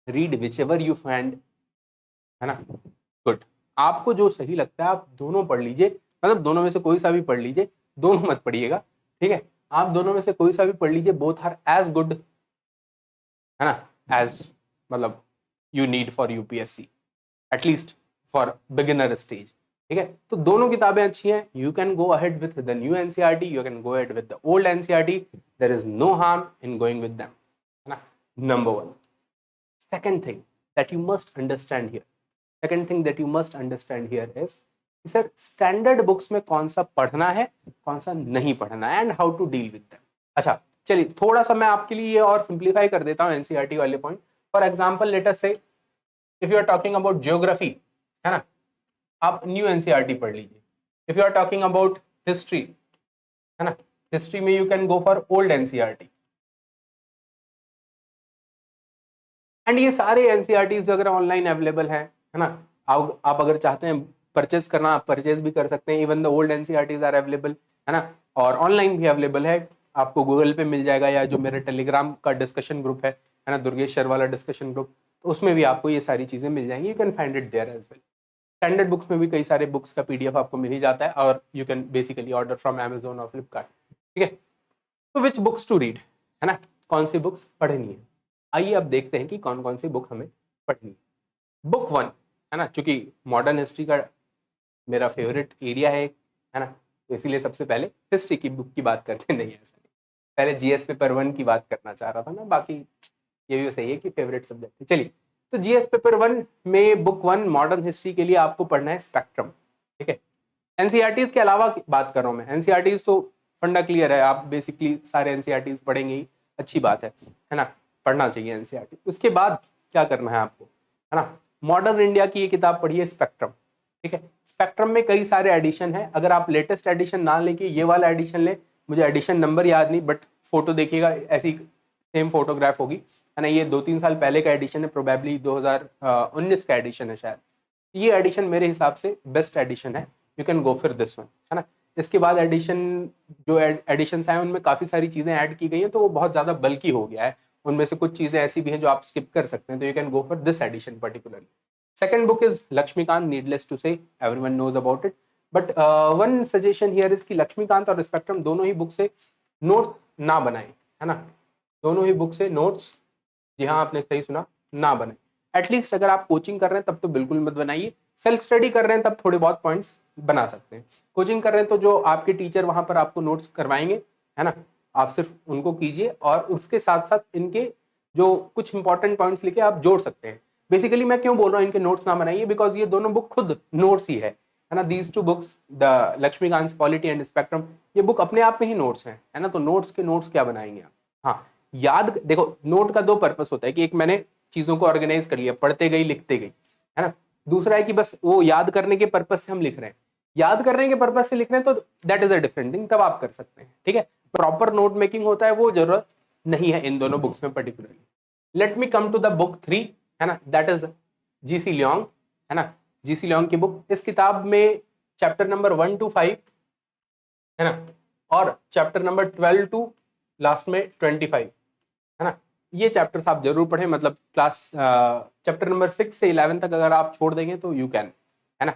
read which ever you find, है ना, गुड। आपको जो सही लगता है आप दोनों पढ़ लीजिए, मतलब दोनों में से कोई सा भी पढ़ लीजिए, दोनों मत पढ़िएगा, ठीक है, आप दोनों में से कोई सा भी पढ़ लीजिए, बोथ आर एज गुड, है ना, एज मतलब you need for UPSC, at least for beginner stage. ठीक है, तो दोनों किताबें अच्छी हैं, you can go ahead with the new NCERT, you can go ahead with the old NCERT, there is no harm in going with them, है ना, number 1। Second thing that you must understand here, second thing that you must understand here is sir standard books में कौन सा पढ़ना है, कौन सा नहीं पढ़ना है, and how to deal with them. अच्छा चलिए थोड़ा सा मैं आपके लिए ये और सिंप्लीफाई कर देता हूँ एनसीईआरटी वाले point. For example let us say if you are talking about geography, है ना, आप न्यू एनसीईआरटी पढ़ लीजिए। If you are talking about history, है ना, हिस्ट्री में you can go for old NCERT. And ये सारे एनसीईआरटीज वगैरह ऑनलाइन अवेलेबल है ना, आप अगर चाहते हैं परचेज करना आप परचेज भी कर सकते हैं। Even the old NCERTs are available, है ना, और ऑनलाइन भी अवेलेबल है, आपको गूगल पे मिल जाएगा, या जो मेरे टेलीग्राम का डिस्कशन ग्रुप है ना, दुर्गेश सर वाला डिस्कशन ग्रुप, तो उसमें भी आपको ये सारी चीजें मिल जाएंगी, you can find it there as well. Standard books में भी कई सारे बुक्स का पीडीएफ आपको मिल ही जाता है, और you can basically order from Amazon और फ्लिपकार्ट। ठीक है, तो विच बुक्स टू रीड, है ना, कौन सी बुक्स पढ़नी है। आइए अब देखते हैं कि कौन कौन सी बुक हमें पढ़नी है। बुक 1, है ना, चूंकि मॉडर्न हिस्ट्री का मेरा फेवरेट एरिया है ना, तो इसीलिए सबसे पहले हिस्ट्री की बुक की बात करते नहीं है ऐसा नहीं। पहले जीएस पेपर 1 की बात करना चाह रहा था ना, बाकी ये भी सही है कि फेवरेट सब्जेक्ट है। चलिए, तो जीएस पेपर 1 में बुक 1 मॉडर्न हिस्ट्री के लिए आपको पढ़ना है स्पेक्ट्रम, ठीक है। एनसीईआरटीज के अलावा बात कर रहा हूं मैं, एनसीईआरटीज तो फंडा क्लियर है, आप बेसिकली सारे एनसीईआरटीज पढ़ेंगे ही, अच्छी बात है ना, पढ़ना चाहिए एनसीईआरटी। उसके बाद क्या करना है आपको, है ना, मॉडर्न इंडिया की ये किताब पढ़िए स्पेक्ट्रम, ठीक है। स्पेक्ट्रम में कई सारे एडिशन है, अगर आप लेटेस्ट एडिशन ना लेके ये वाला एडिशन ले, मुझे एडिशन नंबर याद नहीं बट फोटो देखिएगा ऐसी सेम फोटोग्राफ होगी, है ना। ये 2-3 साल पहले का एडिशन है, प्रोबेबली 2019 का एडिशन है शायद। ये एडिशन मेरे हिसाब से बेस्ट एडिशन है, you can go for this one, है ना। इसके बाद एडिशन जो एडिशंस आए उनमें काफी सारी चीजें ऐड की गई हैं, तो वो बहुत ज्यादा बल्कि हो गया है, उनमें से कुछ चीजें ऐसी भी हैं जो आप स्किप कर सकते हैं, तो you can go for this edition particularly. Second book is Lakshmikant, needless to say, everyone knows about it. But one suggestion here is कि लक्ष्मीकांत और स्पेक्ट्रम दोनों ही बुक से नोट्स ना बनाएं, है ना, दोनों ही बुक से नोट्स, जी हाँ आपने सही सुना, ना बनाएं। एटलीस्ट अगर आप कोचिंग कर रहे हैं तब तो बिल्कुल मत बनाइए, सेल्फ स्टडी कर रहे हैं तब थोड़े बहुत पॉइंट्स बना सकते हैं। कोचिंग कर रहे हैं तो जो आपके टीचर वहां पर आपको नोट्स करवाएंगे, है ना, आप सिर्फ उनको कीजिए और उसके साथ साथ इनके जो कुछ इंपॉर्टेंट पॉइंट्स लिखे आप जोड़ सकते हैं। बेसिकली मैं क्यों बोल रहा हूँ इनके नोट्स ना बनाइए, बिकॉज ये दोनों बुक खुद नोट्स ही है ना। These two books, the Laxmikanth polity and Spectrum, ये बुक अपने आप में ही नोट्स हैं, है ना। तो नोट्स के नोट्स क्या बनाएंगे आप, हाँ याद, देखो नोट का 2 पर्पस होता है कि एक मैंने चीजों को ऑर्गेनाइज कर लिया, पढ़ते गई लिखते गई, है ना। दूसरा है कि बस वो याद करने के पर्पज से हम लिख रहे हैं, याद करने के पर्पज से लिख रहे हैं तो that is a different thing, तब आप कर सकते हैं, ठीक है। प्रॉपर नोट मेकिंग होता है वो जरूरत नहीं है इन दोनों बुक्स में particularly. Let me come to the book 3, है ना, दैट इज जीसी लियोंग, है ना, जीसी लियोंग की बुक। इस किताब में चैप्टर नंबर 1 to 5, है ना, और चैप्टर नंबर 12 to लास्ट में 25, है ना। ये चैप्टर्स आप जरूर पढ़ें, मतलब क्लास चैप्टर नंबर 6 से 11 तक अगर आप छोड़ देंगे तो यू कैन, है ना,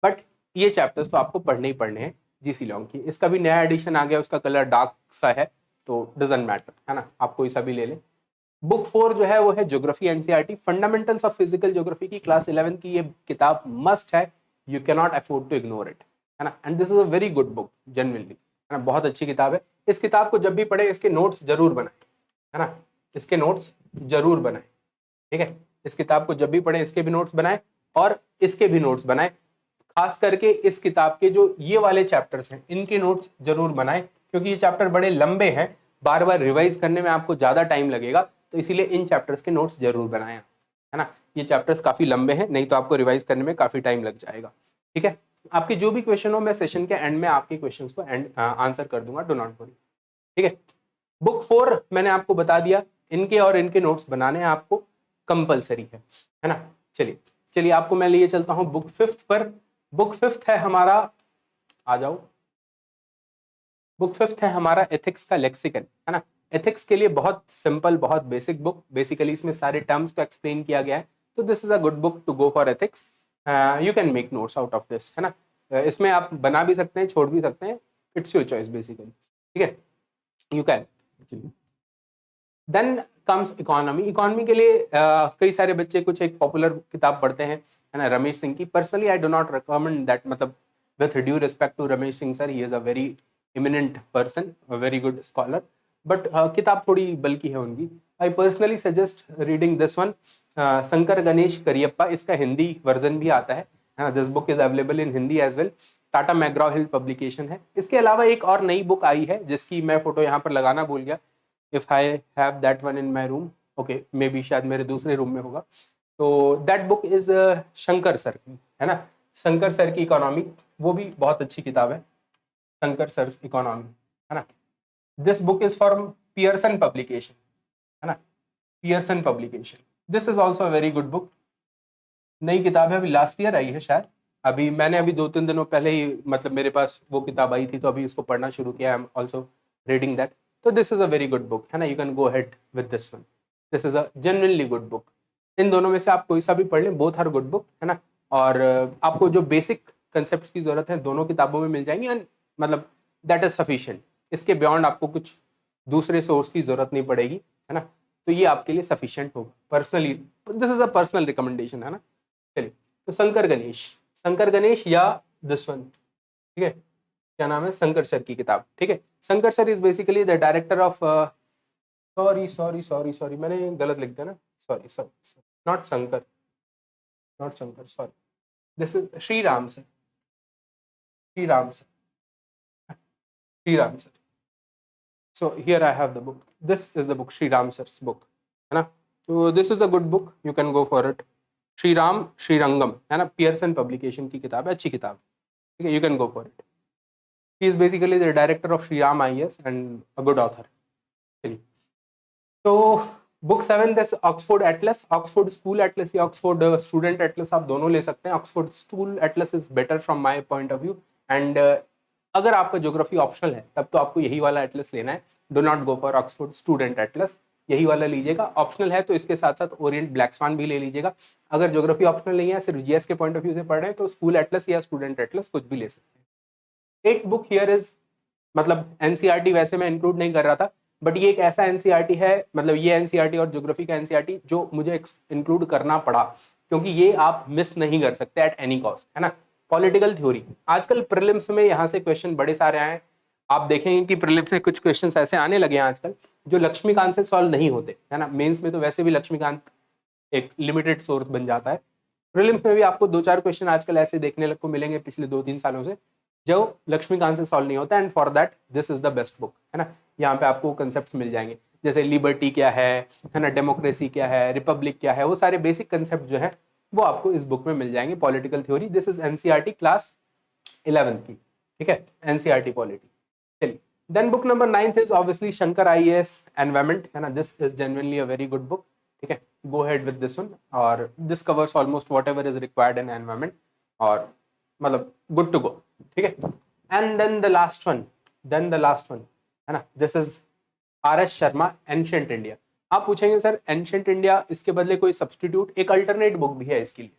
बट ये चैप्टर्स तो आपको पढ़ने ही पढ़ने हैं जीसी लियोंग की। इसका भी नया एडिशन आ गया, उसका कलर डार्क सा है तो डजंट मैटर, है ना, आप कोई सा भी ले लें। बुक 4 जो है वो है geography NCERT, fundamentals of physical geography की क्लास 11 की ये किताब मस्ट है, you can not afford to ignore it, है ना। And this is a very good book genuinely, है ना, बहुत अच्छी किताब है। इस किताब को जब भी पढ़े इसके नोट्स जरूर बनाएं, है ना, इसके नोट्स जरूर बनाएं, ठीक है। इस किताब को जब भी पढ़े इसके भी नोट्स बनाएं और इसके भी नोट्स बनाएं, खास करके इस किताब के जो ये वाले चैप्टर्स हैं इनके नोट्स जरूर बनाएं, क्योंकि ये चैप्टर बड़े लंबे हैं, बार बार रिवाइज करने में आपको ज्यादा टाइम लगेगा, तो इसीलिए इन चैप्टर्स के नोट्स जरूर बनाएं, है ना। ये चैप्टर्स काफी लंबे हैं, नहीं तो आपको रिवाइज करने में काफी टाइम लग जाएगा, ठीक है। आपके जो भी क्वेश्चन हो मैं सेशन के एंड में आपके क्वेश्चंस को आंसर कर दूंगा, डो नॉट वरी, ठीक है। बुक 4 मैंने आपको बता दिया, इनके और इनके नोट्स बनाने आपको कंपलसरी है ना। चलिए चलिए आपको मैं लिए चलता हूं बुक 5 पर। बुक 5 है हमारा, आ जाओ, बुक 5 है हमारा एथिक्स का लेक्सिकन, है ना। एथिक्स के लिए बहुत सिंपल, बहुत बेसिक बुक, बेसिकली इसमें सारे टर्म्स को एक्सप्लेन किया गया है, तो this is a good book to go for ethics, you can make notes out of this, है ना। इसमें आप बना भी सकते हैं, छोड़ भी सकते हैं, इट्स योर चॉइस बेसिकली, ठीक है, you can. Then comes economy. Economy के लिए कई सारे बच्चे कुछ एक पॉपुलर किताब पढ़ते हैं, है ना, रमेश सिंह की। Personally I do not recommend that, मतलब with due respect to Ramesh Singh sir, he is a very eminent person, a very good scholar, but किताब थोड़ी बल्कि है उनकी। I personally suggest reading this one, Shankar Ganesh Kariappa, इसका हिंदी वर्जन भी आता है ना। This book is available in Hindi as well, Tata McGraw Hill publication है। इसके अलावा एक और नई बुक आई है जिसकी मैं फोटो यहाँ पर लगाना भूल गया, if I have that one in my room, okay, may be शायद मेरे दूसरे रूम में होगा, तो that book is Shankar sir की, है ना, शंकर सर की इकोनॉमी, वो भी बहुत अच्छी किताब है, शंकर सर इकोनॉमी, है ना। This book is from Pearson publication, है ना, Pearson publication. This is also a very good book, नई किताब है, अभी लास्ट ईयर आई है शायद, अभी मैंने अभी 2-3 दिनों पहले ही, मतलब मेरे पास वो किताब आई थी तो अभी इसको पढ़ना शुरू किया, I am also reading that, तो this is a very good book, है ना, you can go ahead with this one, this is a genuinely good book. इन दोनों में से आप कोई सा भी पढ़ लें, बोथ आर गुड बुक, है ना, और आपको जो बेसिक कंसेप्ट की जरूरत है दोनों किताबों में मिल जाएंगी, एंड मतलब दैट इज सफिशिएंट, इसके बियॉन्ड आपको कुछ दूसरे सोर्स की जरूरत नहीं पड़ेगी, है ना, तो ये आपके लिए सफिशिएंट होगा personally, this is a personal recommendation, है ना। चलिए, तो शंकर गणेश या दिस वन, ठीक है, क्या नाम है, शंकर सर की किताब, ठीक है। Shankar sir is basically the director of, sorry मैंने गलत लिख दिया ना, sorry not Shankar, sorry, this is Shri Ram sir, Shri Ram sir, Shri Ram sir. So here I have the book. This is the book, Sri Ram sir's book, है ना। तो this is a good book, you can go for it. Shri Ram Srirangam, है ना, Pearson publication की किताब है, अच्छी किताब, ठीक है, you can go for it. He is basically the director of Sri Ram IAS and a good author. चलिए, तो book 7 this Oxford Atlas, Oxford school Atlas या ऑक्सफोर्ड स्टूडेंट एटलस, आप दोनों ले सकते हैं। Oxford school Atlas is better from my point of view, and अगर आपका ज्योग्राफी ऑप्शनल है तब तो आपको यही वाला एटलस लेना है। Do not go for Oxford student Atlas, यही वाला लीजिएगा। ऑप्शनल है तो इसके साथ साथ ओरिएंट ब्लैक स्वान भी ले लीजिएगा। अगर ज्योग्राफी ऑप्शनल नहीं है, सिर्फ जीएस के पॉइंट ऑफ व्यू से पढ़ रहे हैं, तो स्कूल एटलस या स्टूडेंट एटलस कुछ भी ले सकते हैं। एक बुक हियर इज, मतलब एनसीईआरटी वैसे मैं इंक्लूड नहीं कर रहा था, बट ये एक ऐसा एनसीईआरटी है, मतलब ये एनसीईआरटी और ज्योग्राफी का एनसीईआरटी जो मुझे इंक्लूड करना पड़ा, क्योंकि ये आप मिस नहीं कर सकते एट एनी कॉस्ट, है ना। पॉलिटिकल थ्योरी, आजकल प्रीलिम्स में यहाँ से क्वेश्चन बड़े सारे आए हैं। आप देखेंगे कि प्रीलिम्स में कुछ क्वेश्चंस ऐसे आने लगे हैं आजकल जो लक्ष्मीकांत से सॉल्व नहीं होते, है ना। मेंस में तो वैसे भी लक्ष्मीकांत एक लिमिटेड सोर्स बन जाता है, प्रीलिम्स में भी आपको 2-4 क्वेश्चन आजकल ऐसे देखने को मिलेंगे पिछले 2-3 सालों से जो लक्ष्मीकांत से सॉल्व नहीं होता, and for that this is the best book, है ना। यहाँ पे आपको कंसेप्ट मिल जाएंगे, जैसे लिबर्टी क्या है ना, डेमोक्रेसी क्या है, रिपब्लिक क्या है, वो सारे बेसिक कंसेप्ट जो है वो आपको इस बुक में मिल जाएंगे। Political theory, this is NCERT class 11th की, ठीक है, एनसीईआरटी पॉलिटी। चलिए, then book number 9 is obviously Shankar IAS environment, है ना। This is genuinely a very good book, ठीक है, go head with this one, और this covers almost whatever is required in environment, और मतलब गुड टू गो, ठीक है। And then the last one, है ना, this is R S. Sharma ancient India. आप पूछेंगे सर एंशिएंट इंडिया, इसके बदले कोई सब्स्टिट्यूट, एक अल्टरनेट बुक भी है इसके लिए,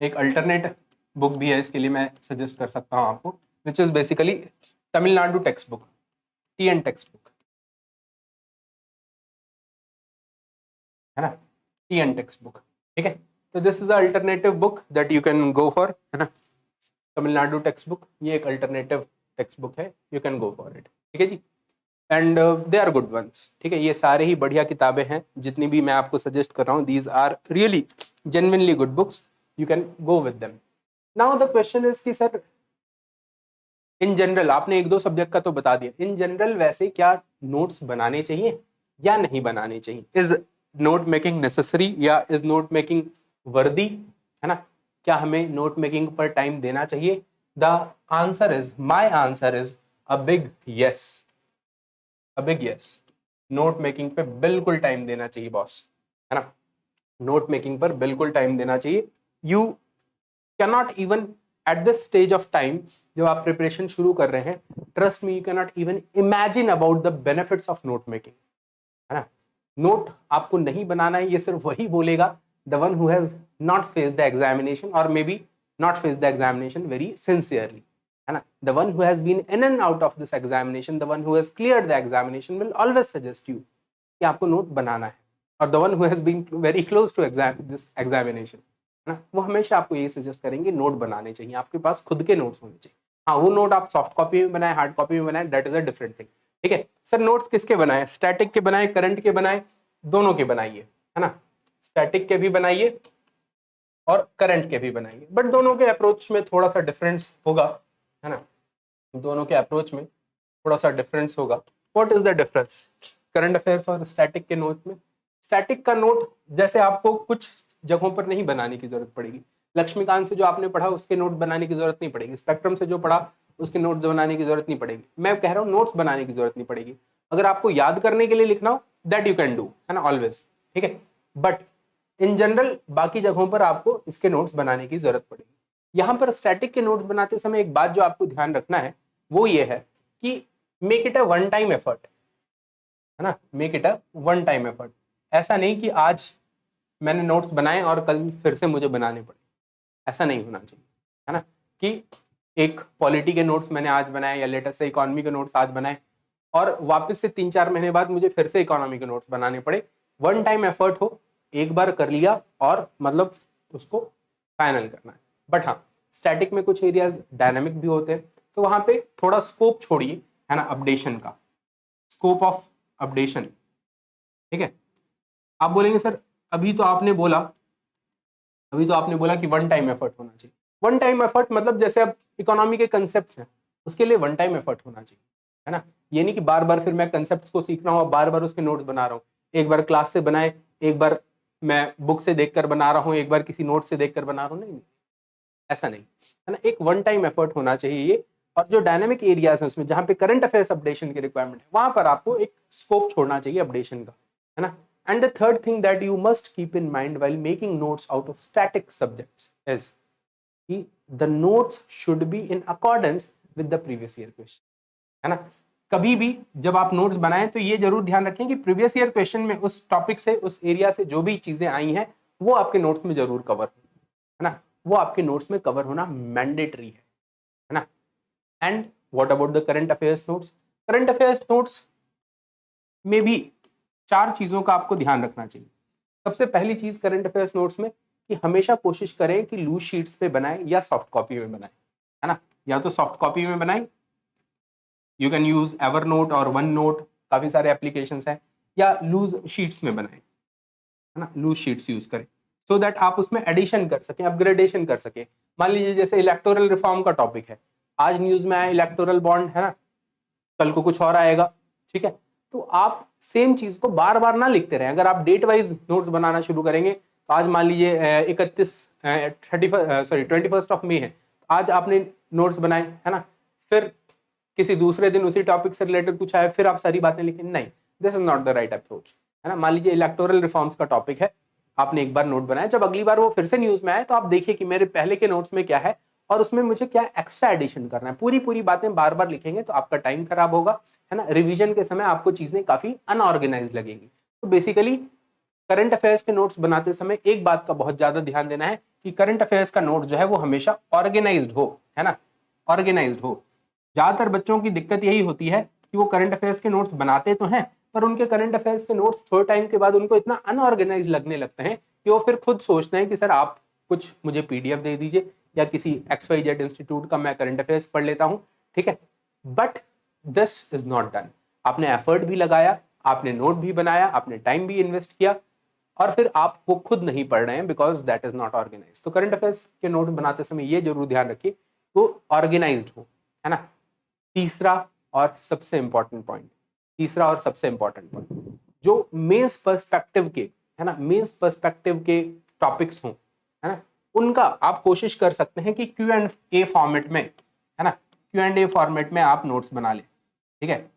एक अल्टरनेट बुक भी है इसके लिए, मैं सजेस्ट कर सकता हूं आपको, which is basically Tamil Nadu textbook, TN text book, है ना, टीएन टेक्स्ट बुक, ठीक है। तो this is alternative book that you can go for, है ना, तमिलनाडु टेक्स्ट बुक, ये एक अल्टरनेटिव टेक्स्ट बुक है, you can go for it, ठीक है जी। And they are good ones, ठीक है, ये सारे ही बढ़िया किताबें हैं जितनी भी मैं आपको सजेस्ट कर रहा हूँ, these are really genuinely good books, you can go with them. Now the question is कि सर इन जनरल, आपने 1-2 सब्जेक्ट का तो बता दिया, इन जनरल वैसे क्या नोट्स बनाने चाहिए या नहीं बनाने चाहिए, इज नोट मेकिंग नेसेसरी या इज नोट मेकिंग वर्दी, है ना, क्या हमें नोट मेकिंग पर टाइम देना चाहिए? The answer is, my answer is a big yes, a big yes. Note making पे बिल्कुल टाइम देना चाहिए बॉस, है ना, नोट मेकिंग पर बिल्कुल टाइम देना चाहिए। You can not even at this stage of time, जब आप प्रिपरेशन शुरू कर रहे हैं, trust me, you can not even imagine about the benefits of note making, है ना। नोट आपको नहीं बनाना है, ये सिर्फ वही बोलेगा the one who has not faced the examination, और maybe not faced the examination very sincerely, है ना। The one who has been in and out of this examination, the one who has cleared the examination will always suggest you कि आपको note बनाना है, और the one who has been very close to this examination, है ना, वो हमेशा आपको ये सजेस्ट करेंगे नोट बनाने चाहिए, आपके पास खुद के नोट्स होने चाहिए। हाँ, वो नोट आप सॉफ्ट कॉपी में बनाए, हार्ड कॉपी में बनाए, that is a different thing, ठीक है। सर नोट्स किसके बनाए? स्टैटिक के बनाए, करंट के बनाए, दोनों के बनाइए, है ना, स्टैटिक के भी बनाइए और करंट के भी बनाइए, बट दोनों के अप्रोच में थोड़ा सा डिफरेंस होगा, है ना, दोनों के अप्रोच में थोड़ा सा डिफरेंस होगा। What is the difference current affairs और स्टैटिक के नोट में? स्टैटिक का नोट जैसे आपको कुछ जगहों पर नहीं बनाने की जरूरत पड़ेगी, लक्ष्मीकांत से जो आपने पढ़ा उसके नोट बनाने की जरूरत नहीं पड़ेगी, स्पेक्ट्रम से जो पढ़ा उसके नोट्स बनाने की जरूरत नहीं पड़ेगी, मैं कह रहा हूँ नोट्स बनाने की जरूरत नहीं पड़ेगी। अगर आपको याद करने के लिए लिखना हो, दैट यू कैन डू, है ना, ऑलवेज, ठीक है, बट इन जनरल बाकी जगहों पर आपको इसके नोट्स बनाने की जरूरत पड़ेगी। यहाँ पर स्टैटिक के नोट्स बनाते समय एक बात जो आपको ध्यान रखना है वो ये है कि make it a one time effort, है ना, make it a one time effort. ऐसा नहीं कि आज मैंने नोट्स बनाए और कल फिर से मुझे बनाने पड़े, ऐसा नहीं होना चाहिए, है ना, कि एक पॉलिटी के नोट्स मैंने आज बनाए या लेटेस्ट से इकोनॉमी के नोट्स आज बनाए और वापस से 3-4 महीने बाद मुझे फिर से इकोनॉमी के नोट्स बनाने पड़े। वन टाइम एफर्ट हो, एक बार कर लिया और मतलब उसको फाइनल करना है। बट हाँ, स्टैटिक में कुछ एरियाज डायनामिक भी होते हैं, तो वहां पे थोड़ा स्कोप छोड़िए, है ना, अपडेशन का, स्कोप ऑफ अपडेशन। ठीक है, आप बोलेंगे सर अभी तो आपने बोला कि वन टाइम एफर्ट होना चाहिए। वन टाइम एफर्ट मतलब जैसे अब इकोनॉमी के कंसेप्ट हैं, उसके लिए वन टाइम एफर्ट होना चाहिए, है ना। ये नहीं कि बार बार फिर मैं कंसेप्ट को सीख रहा हूँ और बार बार उसके नोट्स बना रहा हूँ, एक बार क्लास से बनाए, एक बार मैं बुक से देखकर बना रहा हूँ, एक बार किसी नोट से देखकर बना रहा हूँ, नहीं, ऐसा नहीं, है ना। एक वन टाइम एफर्ट होना चाहिए ये। और जो डायनामिक एरियाज हैं उसमें जहां पे करंट अफेयर्स अपडेशन की रिक्वायरमेंट है, वहां पर आपको एक स्कोप छोड़ना चाहिए अपडेशन का, है ना। And the third thing that you must keep in mind while making notes out of static subjects is कि the notes should be in accordance with the previous year question, है ना। कभी भी जब आप नोट्स बनाएं तो ये जरूर ध्यान रखें कि प्रीवियस ईयर क्वेश्चन में उस टॉपिक से, उस एरिया से जो भी चीजें आई हैं वो आपके नोट्स में जरूर कवर हो, है ना, वो आपके नोट्स में कवर होना मैंडेटरी है ना। And what about the current affairs notes? Current affairs notes में भी चार चीजों का आपको ध्यान रखना चाहिए। सबसे पहली चीज करंट अफेयर्स नोट्स में कि हमेशा कोशिश करें कि लूज शीट्स पे बनाएं या सॉफ्ट कॉपी में बनाएं, है ना। या तो सॉफ्ट कॉपी में बनाएं, you can use ever note और वन नोट, काफी सारे एप्लीकेशंस हैं, या लूज शीट्स में बनाएं, है ना, लूज शीट्स यूज करें सो दैट आप उसमें एडिशन कर सकें, अपग्रेडेशन कर सकें। मान लीजिए जैसे इलेक्टोरल रिफॉर्म का टॉपिक है, आज न्यूज में आया इलेक्टोरल बॉन्ड, है ना, कल को कुछ और आएगा, ठीक है। तो आप सेम चीज को बार बार ना लिखते रहें। अगर आप डेट वाइज नोट्स बनाना शुरू करेंगे तो आज मान लीजिए 21 मई है, आज आपने नोट्स बनाए, है ना, फिर किसी दूसरे दिन उसी टॉपिक से रिलेटेड कुछ आया, फिर आप सारी बातें लिखें, नहीं, this is not the right approach, है ना। मान लीजिए इलेक्टोरल रिफॉर्म्स का टॉपिक है, आपने एक बार नोट बनाया, जब अगली बार वो फिर से न्यूज में आए तो आप देखिए कि मेरे पहले के नोट्स में क्या है और उसमें मुझे क्या एक्स्ट्रा एडिशन करना है। पूरी बातें बार बार लिखेंगे तो आपका टाइम खराब होगा, है ना। रिवीजन के समय आपको चीजें काफी अनऑर्गेनाइज लगेंगी। तो बेसिकली करंट अफेयर्स के नोट्स बनाते समय एक बात का बहुत ज्यादा ध्यान देना है कि करंट अफेयर्स का नोट जो है वो हमेशा ऑर्गेनाइज्ड हो, है ना, ऑर्गेनाइज्ड हो। ज्यादातर बच्चों की दिक्कत यही होती है कि वो करंट अफेयर्स के नोट्स बनाते तो हैं पर उनके करंट अफेयर्स के नोट्स थोड़े टाइम के बाद उनको इतना अनऑर्गेनाइज लगने लगते हैं कि वो फिर खुद सोचते हैं कि सर आप कुछ मुझे पीडीएफ दे दीजिए या किसी XYZ इंस्टीट्यूट का मैं करंट अफेयर्स पढ़ लेता हूं, ठीक है। But this is not done. आपने एफर्ट भी लगाया, आपने नोट भी बनाया, आपने टाइम भी इन्वेस्ट किया और फिर आप वो खुद नहीं पढ़ रहे हैं because that is not organize. तो करंट अफेयर्स के नोट बनाते समय ये जरूर ध्यान रखिए वो ऑर्गेनाइज्ड हो, है ना। तीसरा और सबसे इंपॉर्टेंट पॉइंट, जो मेंस पर्सपेक्टिव के, है ना, मेंस पर्सपेक्टिव के टॉपिक्स हों, है ना, उनका आप कोशिश कर सकते हैं कि Q&A फॉर्मेट में, है ना, Q&A फॉर्मेट में आप नोट्स बना लें, ठीक है।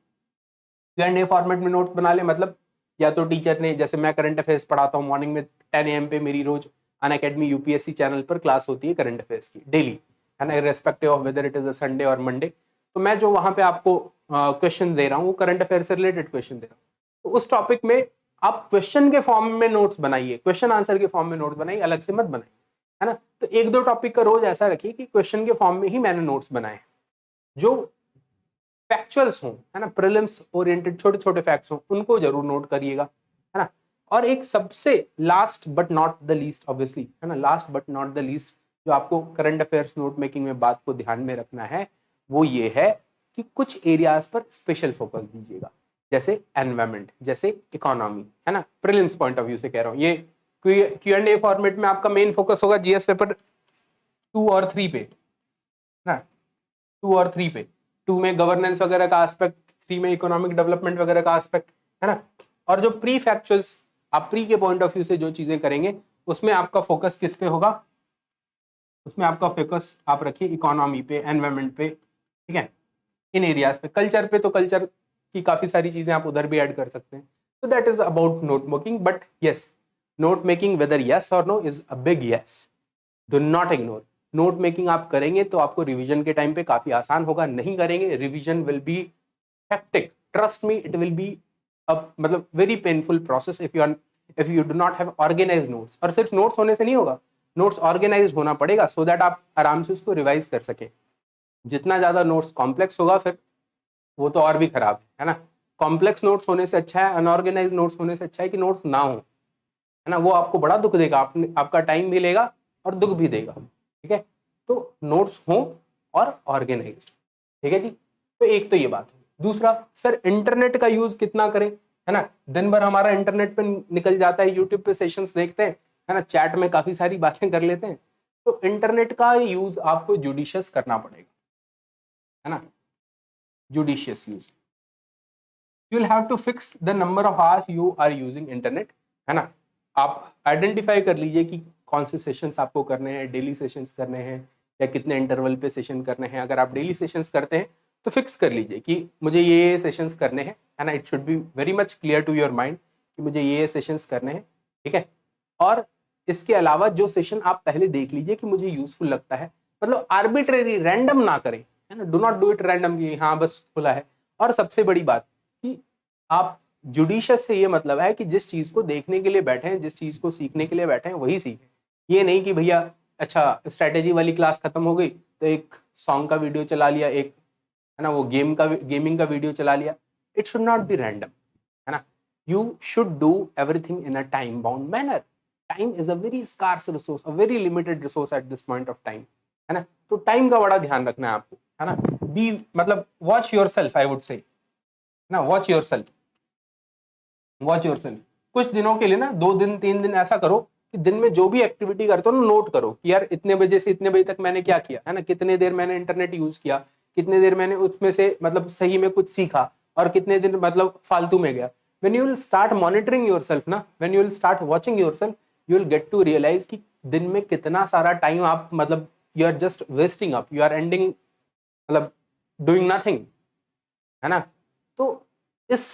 Q&A फॉर्मेट में नोट्स बना ले मतलब या तो टीचर ने, जैसे मैं करंट अफेयर्स पढ़ाता हूँ मॉर्निंग में 10 AM पे, मेरी रोज अनअकैडमी यूपीएससी चैनल पर क्लास होती है करंट अफेयर्स की डेली, है ना, irrespective of whether it is a Sunday और मंडे। तो मैं जो वहां पे आपको क्वेश्चन दे रहा हूँ वो करंट अफेयर से रिलेटेड क्वेश्चन दे रहा हूँ, तो उस टॉपिक में आप क्वेश्चन के फॉर्म में नोट्स बनाइए, क्वेश्चन आंसर के फॉर्म में नोट्स बनाइए, अलग से मत बनाइए, है ना। तो एक दो टॉपिक का रोज ऐसा रखिए कि क्वेश्चन के फॉर्म में ही मैंने नोट्स बनाए, जो फैक्चुअल्स हों, है ना, प्रीलिम्स ओरिएंटेड छोटे छोटे फैक्ट्स हों, उनको जरूर नोट करिएगा, है ना। और एक सबसे last but not the least, obviously, है ना, last but not the least जो आपको करंट अफेयर्स नोट मेकिंग में बात को ध्यान में रखना है वो ये है कि कुछ एरियाज पर स्पेशल फोकस दीजिएगा, जैसे एनवायरमेंट, जैसे इकोनॉमी, है ना। प्रीलिम्स पॉइंट ऑफ व्यू से कह रहा हूँ, ये Q&A फॉर्मेट में आपका मेन फोकस होगा जीएस पेपर 2 और 3 पे, ना, 2 और 3 पे। 2 में गवर्नेंस वगैरह का एस्पेक्ट, 3 में इकोनॉमिक डेवलपमेंट वगैरह का एस्पेक्ट, है ना। और जो प्री फैक्चुअल्स आप प्री के पॉइंट ऑफ व्यू से जो चीजें करेंगे उसमें आपका फोकस किस पे होगा, उसमें आपका फोकस आप रखिए इकोनॉमी पे, एनवायरमेंट पे, ठीक है, इन एरियाज पे। कल्चर पे तो कल्चर की काफी सारी चीजें आप उधर भी ऐड कर सकते हैं। तो that is about note making, but yes, note making whether yes or no is a big yes, do not ignore. Note making आप करेंगे तो आपको रिवीजन के टाइम पे काफी आसान होगा, नहीं करेंगे revision will be hectic, trust me, it will be मतलब very painful process if you do not have organised notes. और सिर्फ नोट्स होने से नहीं होगा, नोट्स ऑर्गेनाइज होना पड़ेगा सो दैट आप आराम से उसको रिवाइज कर सके। जितना ज्यादा नोट्स कॉम्प्लेक्स होगा फिर वो तो और भी खराब है ना। कॉम्प्लेक्स नोट्स होने से अच्छा है, अनऑर्गेनाइज नोट्स होने से अच्छा है कि नोट्स ना हो, है ना, वो आपको बड़ा दुख देगा, आपका टाइम भी लेगा और दुख भी देगा, ठीक है। तो नोट्स हों और ऑर्गेनाइज्ड। ठीक है जी, तो एक तो ये बात है। दूसरा, सर इंटरनेट का यूज कितना करें, है ना, दिन भर हमारा इंटरनेट पे निकल जाता है, यूट्यूब पे सेशंस देखते हैं, है ना, चैट में काफी सारी बातें कर लेते हैं, तो इंटरनेट का यूज आपको जुडिशियस करना पड़ेगा, है ना, judicious use. You will have to fix the number of hours you are using internet, है ना, आप आइडेंटिफाई कर लीजिए कि कौन से सेशंस आपको करने हैं, डेली सेशंस करने हैं या कितने इंटरवल पे सेशन करने हैं। अगर आप डेली सेशंस करते हैं तो फिक्स कर लीजिए कि मुझे ये सेशंस करने हैं, है ना, it should be very much clear to your mind कि मुझे ये सेशंस करने हैं। ठीक है, और इसके अलावा जो सेशन आप पहले देख लीजिए कि मुझे यूजफुल लगता है, मतलब आर्बिट्रेरी रैंडम ना करें, है ना, do not do it randomly, हाँ बस खुला है। और सबसे बड़ी बात कि आप जुडिशियस से ये मतलब है कि जिस चीज को देखने के लिए बैठे हैं, जिस चीज को सीखने के लिए बैठे हैं वही सीखें। ये नहीं कि भैया अच्छा स्ट्रेटेजी वाली क्लास खत्म हो गई तो एक सॉन्ग का वीडियो चला लिया, एक, है ना, वो गेमिंग का वीडियो चला लिया। It should not be random, है ना, you should do everything in a time bound manner. Time is a very scarce resource, a very limited resource at this point of time, है ना, तो time का बड़ा ध्यान रखना है आपको, है ना, बी मतलब watch yourself, I would say ना, watch yourself, watch yourself. कुछ दिनों के लिए ना, 2 दिन 3 दिन ऐसा करो कि दिन में जो भी एक्टिविटी करते हो ना नोट करो कि यार इतने बजे से इतने बजे तक मैंने क्या किया, है ना, कितने देर मैंने इंटरनेट यूज किया, कितने देर मैंने उसमें से मतलब सही में कुछ सीखा और कितने दिन मतलब फालतू में गया। when you will start monitoring yourself ना, when you will start watching yourself, you will get to realize कि दिन में कितना सारा टाइम आप मतलब you are just wasting up, you are ending मतलब doing nothing, है ना। तो इस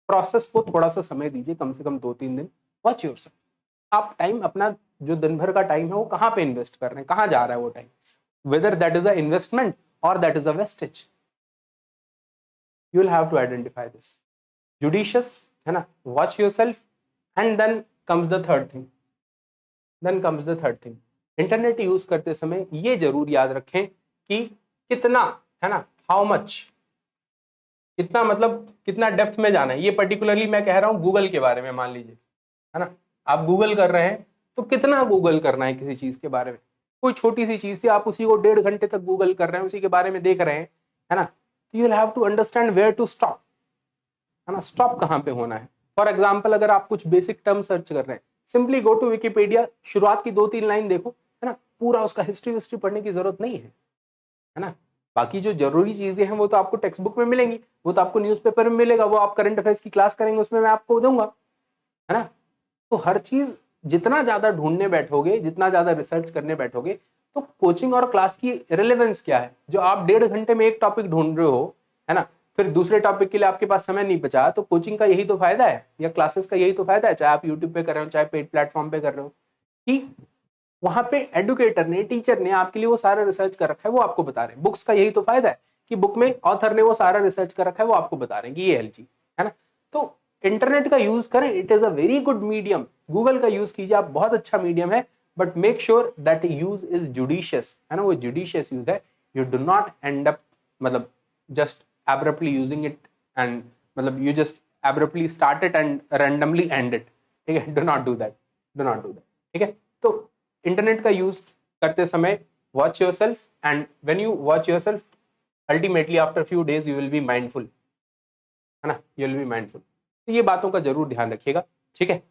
प्रोसेस को थोड़ा सा समय दीजिए, कम से कम 2-3 दिन। वॉच योरसेल्फ, आप टाइम अपना जो दिन भर का टाइम है वो कहाँ पे इन्वेस्ट कर रहे हैं, कहाँ जा रहा है वो time, whether that is a investment और that is a wastage. You will have to identify this judicious, है ना, watch yourself. And then comes the third thing, internet use करते समय ये जरूर याद रखें कि कितना, है ना, हाउ मच, कितना मतलब कितना डेप्थ में जाना है। ये पर्टिकुलरली मैं कह रहा हूं गूगल के बारे में, मान लीजिए, है ना, आप गूगल कर रहे हैं तो कितना गूगल करना है किसी चीज के बारे में। कोई छोटी सी चीज थी, आप उसी को 1.5 घंटे तक गूगल कर रहे हैं, उसी के बारे में देख रहे हैं, है ना, तो you will have to understand where to stop, है ना, स्टॉप कहाँ पे होना है। फॉर एग्जाम्पल, अगर आप कुछ बेसिक टर्म सर्च कर रहे हैं, सिंपली गो टू विकिपीडिया, शुरुआत की 2-3 लाइन देखो, है ना, पूरा उसका हिस्ट्री पढ़ने की जरूरत नहीं है ना। बाकी जो जरूरी चीजें हैं वो तो आपको टेक्स्ट बुक में मिलेंगी, वो तो आपको न्यूज़पेपर में मिलेगा, वो आप करंट अफेयर्स की क्लास करेंगे उसमें मैं आपको दूंगा, है ना। तो हर चीज जितना ज्यादा ढूंढने बैठोगे, जितना ज्यादा रिसर्च करने बैठोगे, तो कोचिंग और क्लास की रिलेवेंस क्या है। जो आप 1.5 घंटे में एक टॉपिक ढूंढ रहे हो, है ना, फिर दूसरे टॉपिक के लिए आपके पास समय नहीं बचा, तो कोचिंग का यही तो फायदा है या क्लासेस का यही तो फायदा है, चाहे आप यूट्यूब पे कर रहे हो चाहे पेड प्लेटफॉर्म पे कर रहे हो, कि वहां पे एडुकेटर ने, टीचर ने आपके लिए वो सारा रिसर्च कर रखा है, वो आपको बता रहे हैं। बुक्स का यही तो फायदा है कि बुक में ऑथर ने वो सारा रिसर्च कर रखा है, वो आपको बता रहे हैं कि ये एलजी, है ना। तो इंटरनेट का यूज करें, it is a very good medium. Google का यूज कीजिए, आप बहुत अच्छा मीडियम है, but make sure that use is judicious, है ना, वो जुडिशियस यूज है। You do not end up मतलब just abruptly using it and मतलब you just abruptly start it and randomly end it, ठीक है, do not do that, do not do that, ठीक है। तो इंटरनेट का यूज करते समय watch yourself, and when you watch yourself ultimately after few days you will be mindful, है ना, यू विल बी माइंडफुल। तो ये बातों का जरूर ध्यान रखिएगा, ठीक है।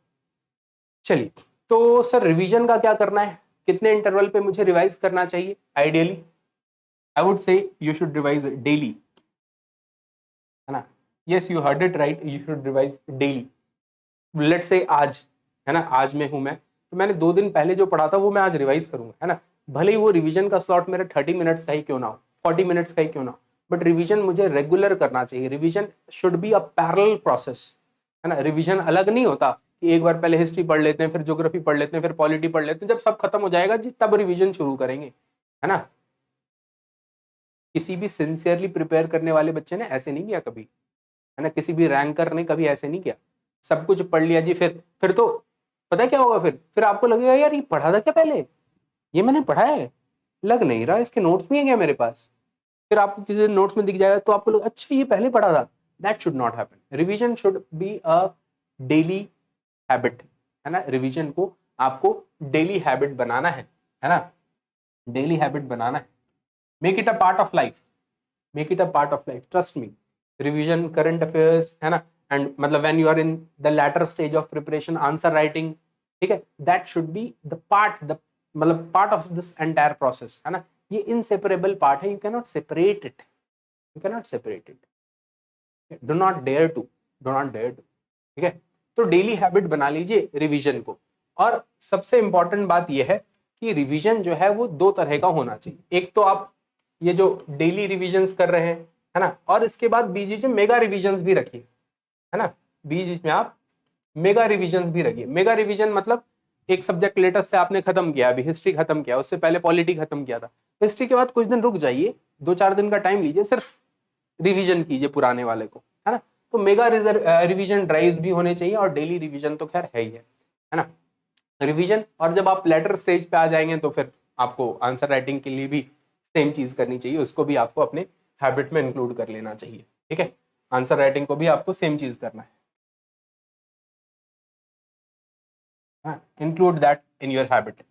चलिए, तो सर रिवीजन का क्या करना है, कितने इंटरवल पे मुझे रिवाइज करना चाहिए। आइडियली आई वुड से यू शुड रिवाइज डेली, है ना, yes you heard it right, you should revise daily. Let's say आज, है ना, आज में हूं मैं, तो मैंने 2 दिन पहले जो पढ़ा था वो मैं आज रिवाइज करूंगा, है ना, भले ही वो रिवीजन का स्लॉट मेरा 30 मिनट्स का ही क्यों ना हो, 40 मिनट्स का ही क्यों ना हो, बट रिवीजन मुझे रेगुलर करना चाहिए। Revision should be a parallel process, है ना। रिवीजन अलग नहीं होता कि एक बार पहले हिस्ट्री पढ़ लेते हैं, फिर ज्योग्राफी पढ़ लेते हैं, फिर पॉलिटी पढ़ लेते हैं, जब सब खत्म हो जाएगा जी तब रिवीजन शुरू करेंगे, है ना। किसी भी सिंसियरली प्रिपेयर करने वाले बच्चे ने ऐसे नहीं किया कभी, है ना, किसी भी रैंकर ने कभी ऐसे नहीं किया। सब कुछ पढ़ लिया जी, फिर तो पता है क्या होगा, फिर आपको लगेगा यार ये पढ़ा था क्या पहले, ये मैंने पढ़ा है, लग नहीं रहा, इसके नोट्स भी हैं क्या मेरे पास। फिर आपको किसी नोट्स में दिख जाएगा तो आपको लगा अच्छा ये पहले पढ़ा था। That should not happen. Revision should be a daily habit, है ना। रिवीजन को आपको डेली हैबिट बनाना है ना। डेली हैबिट बनाना है, make it a part of life, make it a part of life, trust me. Revision, current affairs, है ना, एंड मतलब when you are in the latter stage of preparation, answer writing, ठीक है, that should be the part, the मतलब part of this entire process, है ना, ये inseparable part है, you can not separate it, you can not separate it, do not dare to, do not dare to, ठीक है। तो daily habit बना लीजिए रिवीजन को। और सबसे इंपॉर्टेंट बात यह है कि रिवीजन जो है वो दो तरह का होना चाहिए। एक तो आप ये जो डेली रिवीजन्स कर रहे हैं, है ना, और इसके बाद बीच में मेगा रिवीजन्स भी रखिए, है ना, बीच में आप मेगा रिवीजन्स भी रखिए। मेगा रिवीजन मतलब एक सब्जेक्ट लेटेस्ट से आपने खत्म किया, अभी हिस्ट्री खत्म किया, उससे पहले पॉलिटी खत्म किया था, हिस्ट्री के बाद कुछ दिन रुक जाइए, 2-4 दिन का टाइम लीजिए, सिर्फ रिवीजन कीजिए पुराने वाले को, है ना। तो मेगा रिवीजन ड्राइव्स भी होने चाहिए, और डेली रिवीजन तो खैर है ही है ना, रिवीजन। और जब आप लेटर स्टेज पे आ जाएंगे तो फिर आपको आंसर राइटिंग के लिए भी सेम चीज करनी चाहिए, उसको भी आपको अपने हैबिट में इंक्लूड कर लेना चाहिए, ठीक है। आंसर राइटिंग को भी आपको सेम चीज करना है, include that in your habit,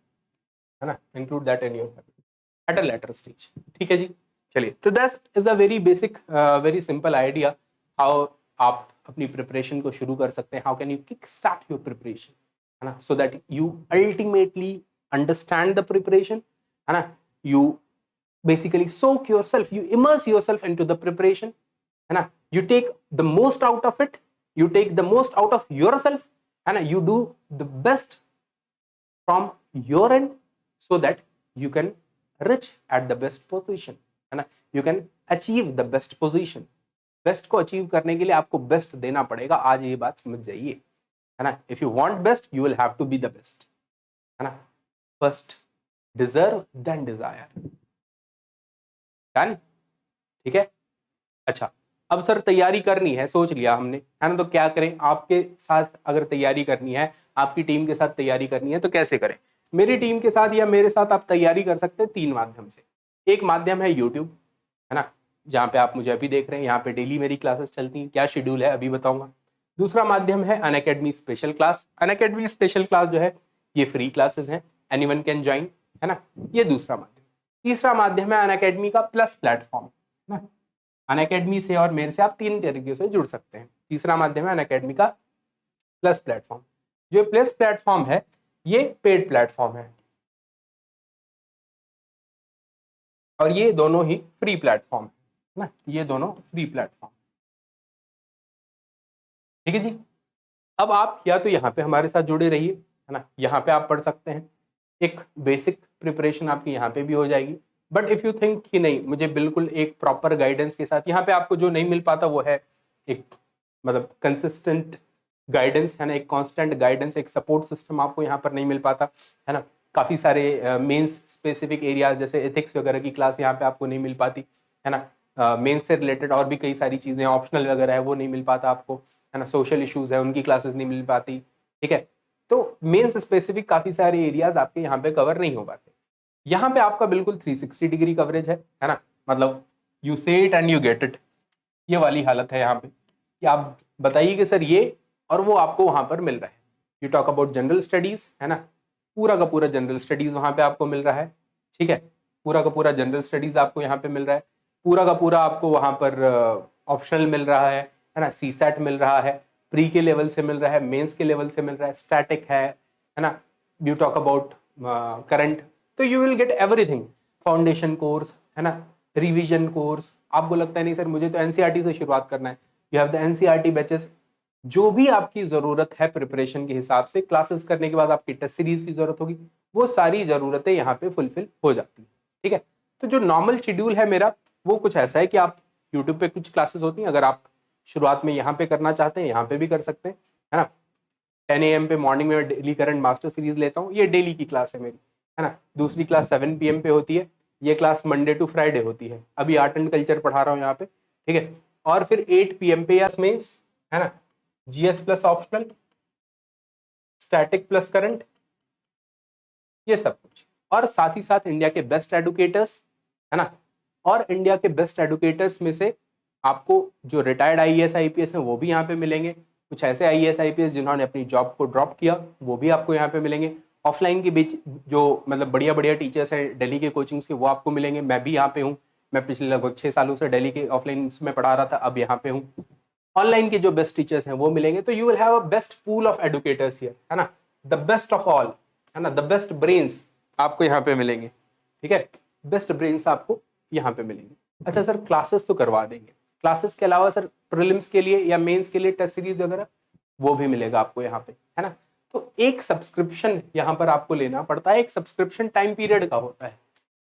है ना, include that in your habit at a later stage, ठीक है जी। चलिए, तो that is a very basic, very simple idea how आप अपनी प्रिपरेशन को शुरू कर सकते हैं, how can you kick start your preparation, है ना, so that you ultimately understand the preparation, है ना, you basically soak yourself, you immerse yourself into the preparation, है ना, you take the most out of it, you take the most out of yourself, है ना, you do the best from your end so that you can reach at the best position, है ना, you can achieve the best position। Best को achieve करने के लिए आपको best देना पड़ेगा, आज ये बात समझ जाइए, है ना। If you want best you will have to be the best, है ना, first deserve then desire, done, ठीक है। अच्छा, अब सर तैयारी करनी है, सोच लिया हमने, है ना, तो क्या करें, आपके साथ अगर तैयारी करनी है, आपकी टीम के साथ तैयारी करनी है तो कैसे करें। मेरी टीम के साथ या मेरे साथ आप तैयारी कर सकते हैं 3 माध्यम से। एक माध्यम है यूट्यूब, है ना, जहाँ पे आप मुझे अभी देख रहे हैं, यहाँ पे डेली मेरी क्लासेस चलती हैं, क्या शेड्यूल है अभी बताऊंगा। दूसरा माध्यम है Unacademy special class. Unacademy special class जो है ये फ्री क्लासेस हैं, एनीवन कैन ज्वाइन, है ना, ये दूसरा माध्यम। तीसरा माध्यम है अनअकैडमी का प्लस प्लेटफॉर्म, है ना, अनअकैडमी से और मेरे से आप 3 तरीके से जुड़ सकते हैं। तीसरा माध्यम है अनअकैडमी का प्लस प्लेटफॉर्म। जो प्लस प्लेटफॉर्म है ये पेड प्लेटफॉर्म है, और ये दोनों ही फ्री प्लेटफॉर्म है ना, ये दोनों फ्री प्लेटफॉर्म, ठीक है जी। अब आप या तो यहाँ पे हमारे साथ जुड़े रहिए, है ना, यहाँ पे आप पढ़ सकते हैं, एक बेसिक प्रिपरेशन आपकी यहाँ पे भी हो जाएगी। बट इफ यू थिंक कि नहीं, मुझे बिल्कुल एक प्रॉपर गाइडेंस के साथ, यहाँ पे आपको जो नहीं मिल पाता वो है एक मतलब कंसिस्टेंट गाइडेंस, है ना, एक कांस्टेंट गाइडेंस, एक सपोर्ट सिस्टम आपको यहाँ पर नहीं मिल पाता, है ना। काफ़ी सारे मेंस स्पेसिफिक एरियाज जैसे एथिक्स वगैरह की क्लास यहाँ पे आपको नहीं मिल पाती, है ना। मेंस से रिलेटेड और भी कई सारी चीज़ें ऑप्शनल वगैरह है वो नहीं मिल पाता आपको, है ना। सोशल इश्यूज है उनकी क्लासेस नहीं मिल पाती, ठीक है। तो मेंस स्पेसिफिक काफ़ी सारे एरियाज आपके यहाँ पे कवर नहीं हो पाते। यहाँ पे आपका बिल्कुल 360 डिग्री कवरेज है ना, मतलब यू से it and you get it, ये वाली हालत है यहाँ पे कि आप बताइए कि सर ये, और वो आपको वहां पर मिल रहा है। You talk about general studies, है ना, पूरा का पूरा जनरल स्टडीज वहां पे आपको मिल रहा है, ठीक है, पूरा का पूरा जनरल स्टडीज आपको यहाँ पे मिल रहा है, पूरा का पूरा आपको वहां पर ऑप्शनल मिल रहा है ना, सीसेट मिल रहा है, प्री के लेवल से मिल रहा है, मेंस के लेवल से मिल रहा है, स्टैटिक है ना, यू टॉक अबाउट करंट, तो you will get everything, foundation course, है ना, रिवीजन कोर्स। आपको लगता है नहीं सर मुझे तो एनसीईआरटी से शुरुआत करना है, you have the NCERT batches. जो भी आपकी जरूरत है प्रिपरेशन के हिसाब से, क्लासेस करने के बाद आपकी टेस्ट सीरीज की जरूरत होगी, वो सारी जरूरतें यहाँ पे फुलफिल हो जाती है, ठीक है। तो जो नॉर्मल शेड्यूल है मेरा वो कुछ ऐसा है कि आप यूट्यूब पे कुछ क्लासेस होती हैं, अगर आप शुरुआत में यहाँ पे करना चाहते हैं यहाँ पे भी कर सकते हैं, है ना। 10 AM पे मॉर्निंग में डेली करंट मास्टर सीरीज लेता हूँ, ये डेली की क्लास है मेरी, है ना। दूसरी क्लास 7 PM पे होती है, ये क्लास मंडे टू फ्राइडे होती है। अभी आर्ट एंड कल्चर पढ़ा रहा हूँ यहाँ पे, ठीक है। और फिर 8 PM पे यस मेंस, है ना, GS plus optional, static plus current, ये सब कुछ। और साथ ही साथ इंडिया के बेस्ट एडुकेटर्स, है ना, और इंडिया के बेस्ट एडुकेटर्स में से आपको जो रिटायर्ड आईएएस आईपीएस हैं वो भी यहाँ पे मिलेंगे, कुछ ऐसे आईएएस आईपीएस जिन्होंने अपनी जॉब को ड्रॉप किया वो भी आपको यहाँ पे मिलेंगे, ऑफलाइन के बीच जो मतलब बढ़िया बढ़िया टीचर्स हैं दिल्ली के कोचिंग्स के, वो आपको मिलेंगे। मैं भी यहाँ पे हूँ, मैं पिछले लगभग 6 सालों से दिल्ली के ऑफलाइन में पढ़ा रहा था, अब यहाँ पे हूँ। ऑनलाइन के जो बेस्ट टीचर्स हैं वो मिलेंगे, तो you will have a best pool of educators here, है ना, द बेस्ट ऑफ ऑल, है ना, द बेस्ट ब्रेन्स आपको यहाँ पे मिलेंगे। ठीक है, बेस्ट ब्रेन्स आपको यहाँ पे मिलेंगे। अच्छा सर, क्लासेस तो करवा देंगे, क्लासेस के अलावा सर प्रीलिम्स के लिए या मेंस के लिए टेस्ट सीरीज वगैरह वो भी मिलेगा आपको यहाँ पे, है ना। तो एक सब्सक्रिप्शन यहाँ पर आपको लेना पड़ता है, एक सब्सक्रिप्शन टाइम पीरियड का होता है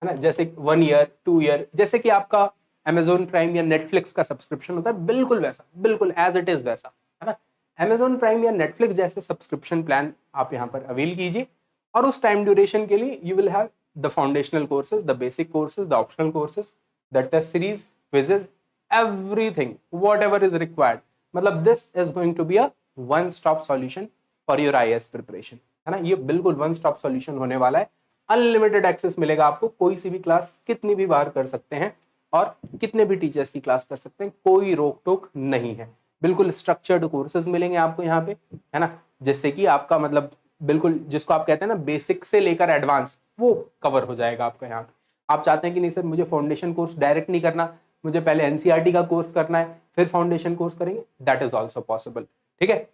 ना, जैसे 1 ईयर 2 ईयर, जैसे कि आपका Amazon प्राइम या नेटफ्लिक्स का सब्सक्रिप्शन होता है, बिल्कुल वैसा, बिल्कुल एज इट इज वैसा, है ना। Amazon प्राइम या नेटफ्लिक्स जैसे सब्सक्रिप्शन प्लान आप यहाँ पर अवेल कीजिए, और उस टाइम ड्यूरेशन के लिए you will have the foundational courses, the basic courses, the optional courses, the test series, quizzes, everything whatever is required. मतलब this is going to be a one stop solution for your IAS preparation, है ना। ये बिल्कुल one stop solution होने वाला है। Unlimited access मिलेगा आपको, कोई सी भी क्लास कितनी भी बार कर सकते हैं और कितने भी टीचर्स की क्लास कर सकते हैं, कोई रोक टोक नहीं है। बिल्कुल स्ट्रक्चर्ड कोर्सेज मिलेंगे आपको यहाँ पे, है ना, जिससे कि आपका मतलब बिल्कुल जिसको आप कहते हैं ना बेसिक से लेकर एडवांस, वो कवर हो जाएगा आपका यहाँ पे। आप चाहते हैं कि नहीं सर मुझे फाउंडेशन कोर्स डायरेक्ट नहीं करना, मुझे पहले NCERT का कोर्स करना है फिर फाउंडेशन कोर्स करेंगे, दैट इज ऑल्सो पॉसिबल। ठीक है,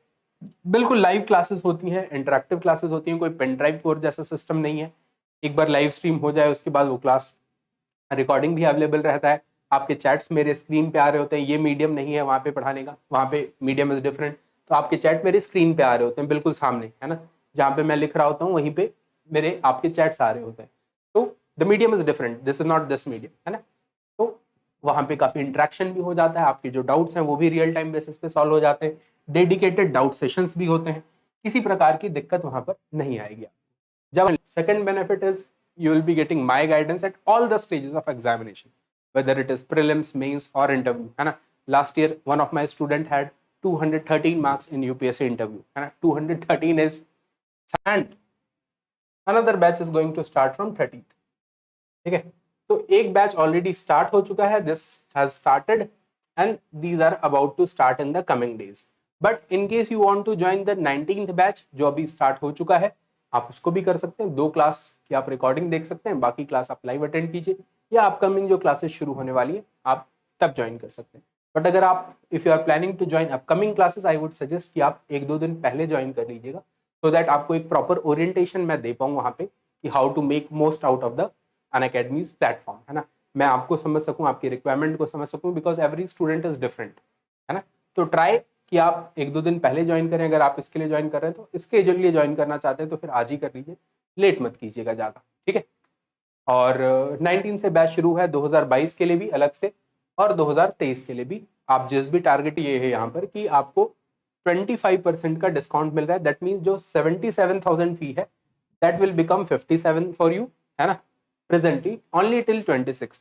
बिल्कुल लाइव क्लासेस होती हैं, इंटरेक्टिव क्लासेस होती हैं, कोई पेन ड्राइव कोर्स जैसा सिस्टम नहीं है। एक बार लाइव स्ट्रीम हो जाए उसके बाद वो क्लास रिकॉर्डिंग भी अवेलेबल रहता है, आपके चैट्स मेरे स्क्रीन पे आ रहे होते हैं। ये मीडियम नहीं है वहाँ पे पढ़ाने का, वहाँ पे मीडियम इज डिफरेंट, तो आपके चैट मेरे स्क्रीन पे आ रहे होते हैं बिल्कुल सामने, है ना, जहाँ पे मैं लिख रहा होता हूँ वहीं पे मेरे आपके चैट्स आ रहे होते हैं। तो the medium is different, this is not this medium, है ना। तो वहाँ पे काफी इंटरेक्शन भी हो जाता है, आपके जो डाउट्स हैं वो भी रियल टाइम बेसिस पे सॉल्व हो जाते हैं, डेडिकेटेड डाउट सेशंस भी होते हैं, किसी प्रकार की दिक्कत वहाँ पर नहीं आएगी। जब second benefit is you will be getting my guidance at all the stages of examination, whether it is prelims, mains or interview, है ना। Last year one of my student had 213 marks in UPSC interview, है ना, 213 is, and another batch is going to start from 30th। ठीक है, तो एक batch already start हो चुका है, this has started and these are about to start in the coming days. But in case you want to join the 19th batch जो अभी start हो चुका है, आप उसको भी कर सकते हैं। 2 क्लास की आप रिकॉर्डिंग देख सकते हैं, बाकी क्लास आप लाइव अटेंड कीजिए, या अपकमिंग जो क्लासेस शुरू होने वाली है आप तब ज्वाइन कर सकते हैं। बट अगर आप if you are planning to join upcoming classes, I would suggest कि आप 1-2 दिन पहले ज्वाइन कर लीजिएगा, सो दैट आपको एक प्रॉपर ओरिएंटेशन मैं दे पाऊँ वहाँ पे कि how to make most out of the Unacademy's platform, है ना। मैं आपको समझ सकूं, आपकी रिक्वायरमेंट को समझ सकूं, because every student is different, है ना। तो ट्राई कि आप 1-2 दिन पहले ज्वाइन करें, अगर आप इसके लिए ज्वाइन कर रहे हैं तो इसके लिए ज्वाइन करना चाहते हैं तो फिर आज ही कर लीजिए, लेट मत कीजिएगा ज़्यादा। ठीक है, और 19 से बैच शुरू है 2022 के लिए भी अलग से और 2023 के लिए भी। आप जिस भी टारगेट ये है यहाँ पर कि आपको 25% का डिस्काउंट मिल रहा है, दैट मीन्स जो 77,000 फी है that will become 57 for you, है ना, presently only till 26th,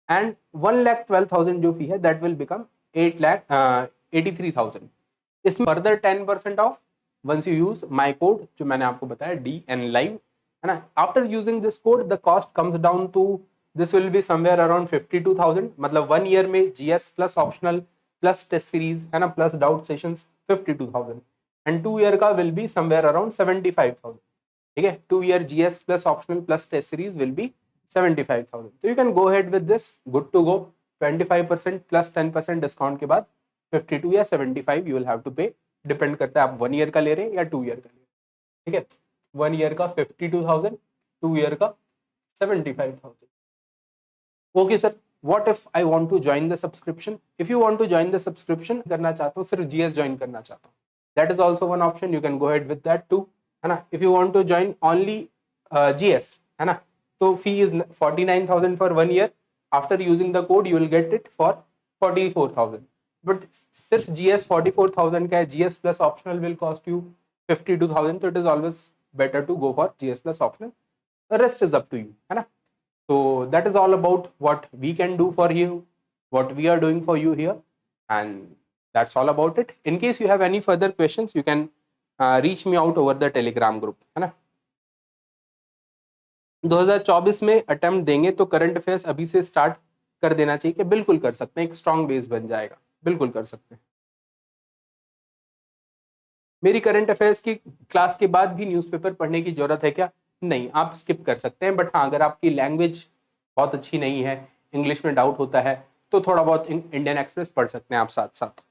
and 1,12,000 जो फी है that will become 8,83,000। इसमें further 10% of once you use my code जो मैंने आपको बताया DN Live, है ना। After using this code the cost comes down to this will be somewhere around 52,000, मतलब 1 year में GS plus optional plus test series, है ना, plus doubt sessions 52,000, and 2 year का will be somewhere around 75,000। ठीक है, 2 year GS plus optional plus test series will be 75,000। तो you can go head with this, good to go. 25% plus 10% discount के बाद 52 या 75 you will have to pay, depend करता है आप 1 ईयर का ले रहे हैं या 2 ईयर का ले रहे हैं। ठीक है, 1 ईयर का 52,000, 2 ईयर का 75,000। Okay sir, what if I want to join the subscription? If you want to join the subscription करना चाहता हूँ, सिर्फ GS ज्वाइन करना चाहता हूँ, that is also one option, you can go head with that too, है ना। If you want to join only GS, है ना, तो fee is 49,000 for 1 year, after using the code you will get it for 44,000। But सिर्फ GS 44,000 का है, GS plus optional will cost you 52,000, तो it is always better to go for GS plus optional, rest is up to you, है ना। So that is all about what we can do for you, what we are doing for you here, and that's all about it. In case you have any further questions, you can reach me out over the Telegram group, है ना। 2024 में attempt देंगे तो current affairs अभी से start कर देना चाहिए, कि बिल्कुल कर सकते हैं, एक स्ट्रॉन्ग बेस बन जाएगा, बिल्कुल कर सकते हैं। मेरी करंट अफेयर्स की क्लास के बाद भी न्यूज़पेपर पढ़ने की जरूरत है क्या? नहीं, आप स्किप कर सकते हैं, बट हाँ अगर आपकी लैंग्वेज बहुत अच्छी नहीं है, इंग्लिश में डाउट होता है, तो थोड़ा बहुत इंडियन एक्सप्रेस पढ़ सकते हैं आप साथ साथ।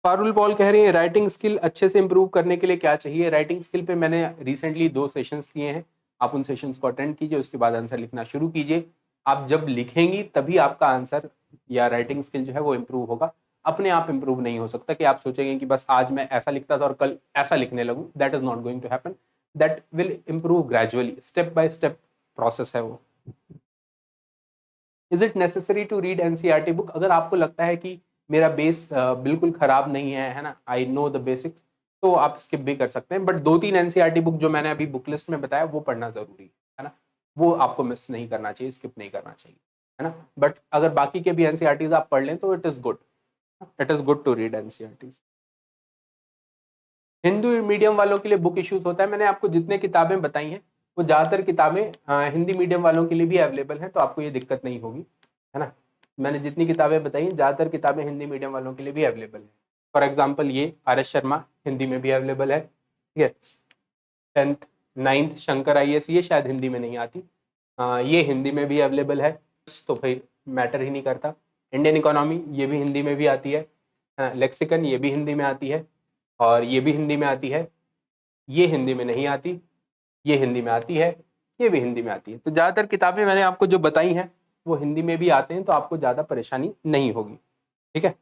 पारुल पॉल कह रही है राइटिंग स्किल अच्छे से इंप्रूव करने के लिए क्या चाहिए? राइटिंग स्किल पे मैंने रिसेंटली 2 सेशंस लिए हैं, आप उन सेशंस को अटेंड कीजिए, उसके बाद आंसर लिखना शुरू कीजिए। आप जब लिखेंगी तभी आपका आंसर या राइटिंग स्किल जो है वो इंप्रूव होगा। अपने आप इंप्रूव नहीं हो सकता कि आप सोचेंगे कि बस आज मैं ऐसा लिखता था और कल ऐसा लिखने लगूं, that is not going to happen. That will improve gradually, step by step process है वो। Is it necessary to read NCERT book? अगर आपको लगता है कि मेरा बेस बिल्कुल खराब नहीं है ना, आई नो द बेसिक्स, तो आप स्किप भी कर सकते हैं, बट 2-3 एनसीईआरटी बुक जो मैंने अभी बुक लिस्ट में बताया वो पढ़ना जरूरी है ना, वो आपको मिस नहीं करना चाहिए, स्किप नहीं करना चाहिए, है ना। बट अगर बाकी के भी एनसीईआरटीज आप पढ़ लें तो it is good to read NCERTs. Hindi medium वालों के लिए बुक इश्यूज होता है, मैंने आपको जितने किताबें बताई हैं वो ज्यादातर किताबें हिंदी मीडियम वालों के लिए भी अवेलेबल हैं, तो आपको ये दिक्कत नहीं होगी, है ना। मैंने जितनी किताबें बताई ज्यादातर किताबें हिंदी मीडियम वालों के लिए भी अवेलेबल है। फॉर एग्जाम्पल ये RS शर्मा हिंदी में भी अवेलेबल है, ठीक है। 10th 9th शंकर IAS ये शायद हिंदी में नहीं आती, ये हिंदी में भी अवेलेबल है, तो भाई मैटर ही नहीं करता। इंडियन इकोनॉमी ये भी हिंदी में भी आती है, लेक्सिकन ये भी हिंदी में आती है, और ये भी हिंदी में आती है, ये हिंदी में नहीं आती, ये हिंदी में आती है, ये भी हिंदी में आती है। तो ज़्यादातर किताबें मैंने आपको जो बताई हैं वो हिंदी में भी आते हैं, तो आपको ज़्यादा परेशानी नहीं होगी, ठीक है।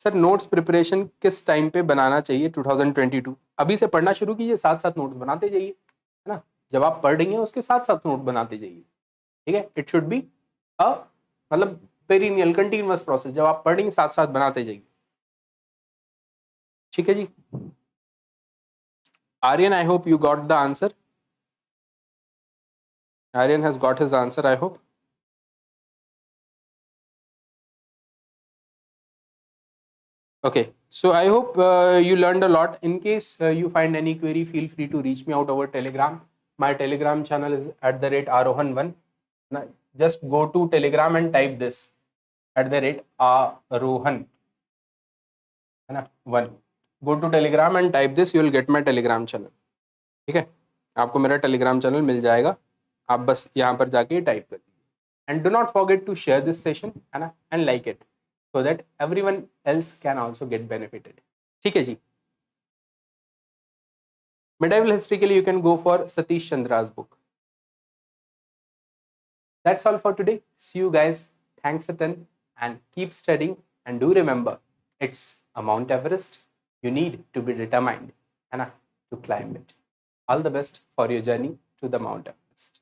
सर नोट्स प्रिपरेशन किस टाइम पे बनाना चाहिए 2022? अभी से पढ़ना शुरू कीजिए, साथ साथ नोट्स बनाते जाइए, है ना। जब आप पढ़ रही हैं उसके साथ साथ नोट बनाते जाइए, ठीक है। इट शुड बी अ मतलब पेरिनियल कंटिन्यूअस प्रोसेस, जब आप पढ़ रही हैं साथ साथ बनाते जाइए, ठीक है जी। Aryan, I hope you got the answer. Aryan has got his answer, I hope. Okay, so I hope you learned a lot. In case you find any query, feel free to reach me out over Telegram. My Telegram channel is @Arohan1. Now, just go to Telegram and type this @Arohan, है ना, 1. Go to Telegram and type this, you will get my Telegram channel. ठीक है, आपको मेरा Telegram channel मिल जाएगा, आप बस यहाँ पर जाके टाइप कर दीजिए। And do not forget to share this session, है ना, and like it, so that everyone else can also get benefited, ठीक है जी। मिडाइवल हिस्ट्री के लिए you can go for Satish Chandra's book. That's all for today, see you guys, thanks a ton and keep studying, and do remember it's a Mount Everest, you need to be determined, है ना, to climb it. All the best for your journey to the Mount Everest.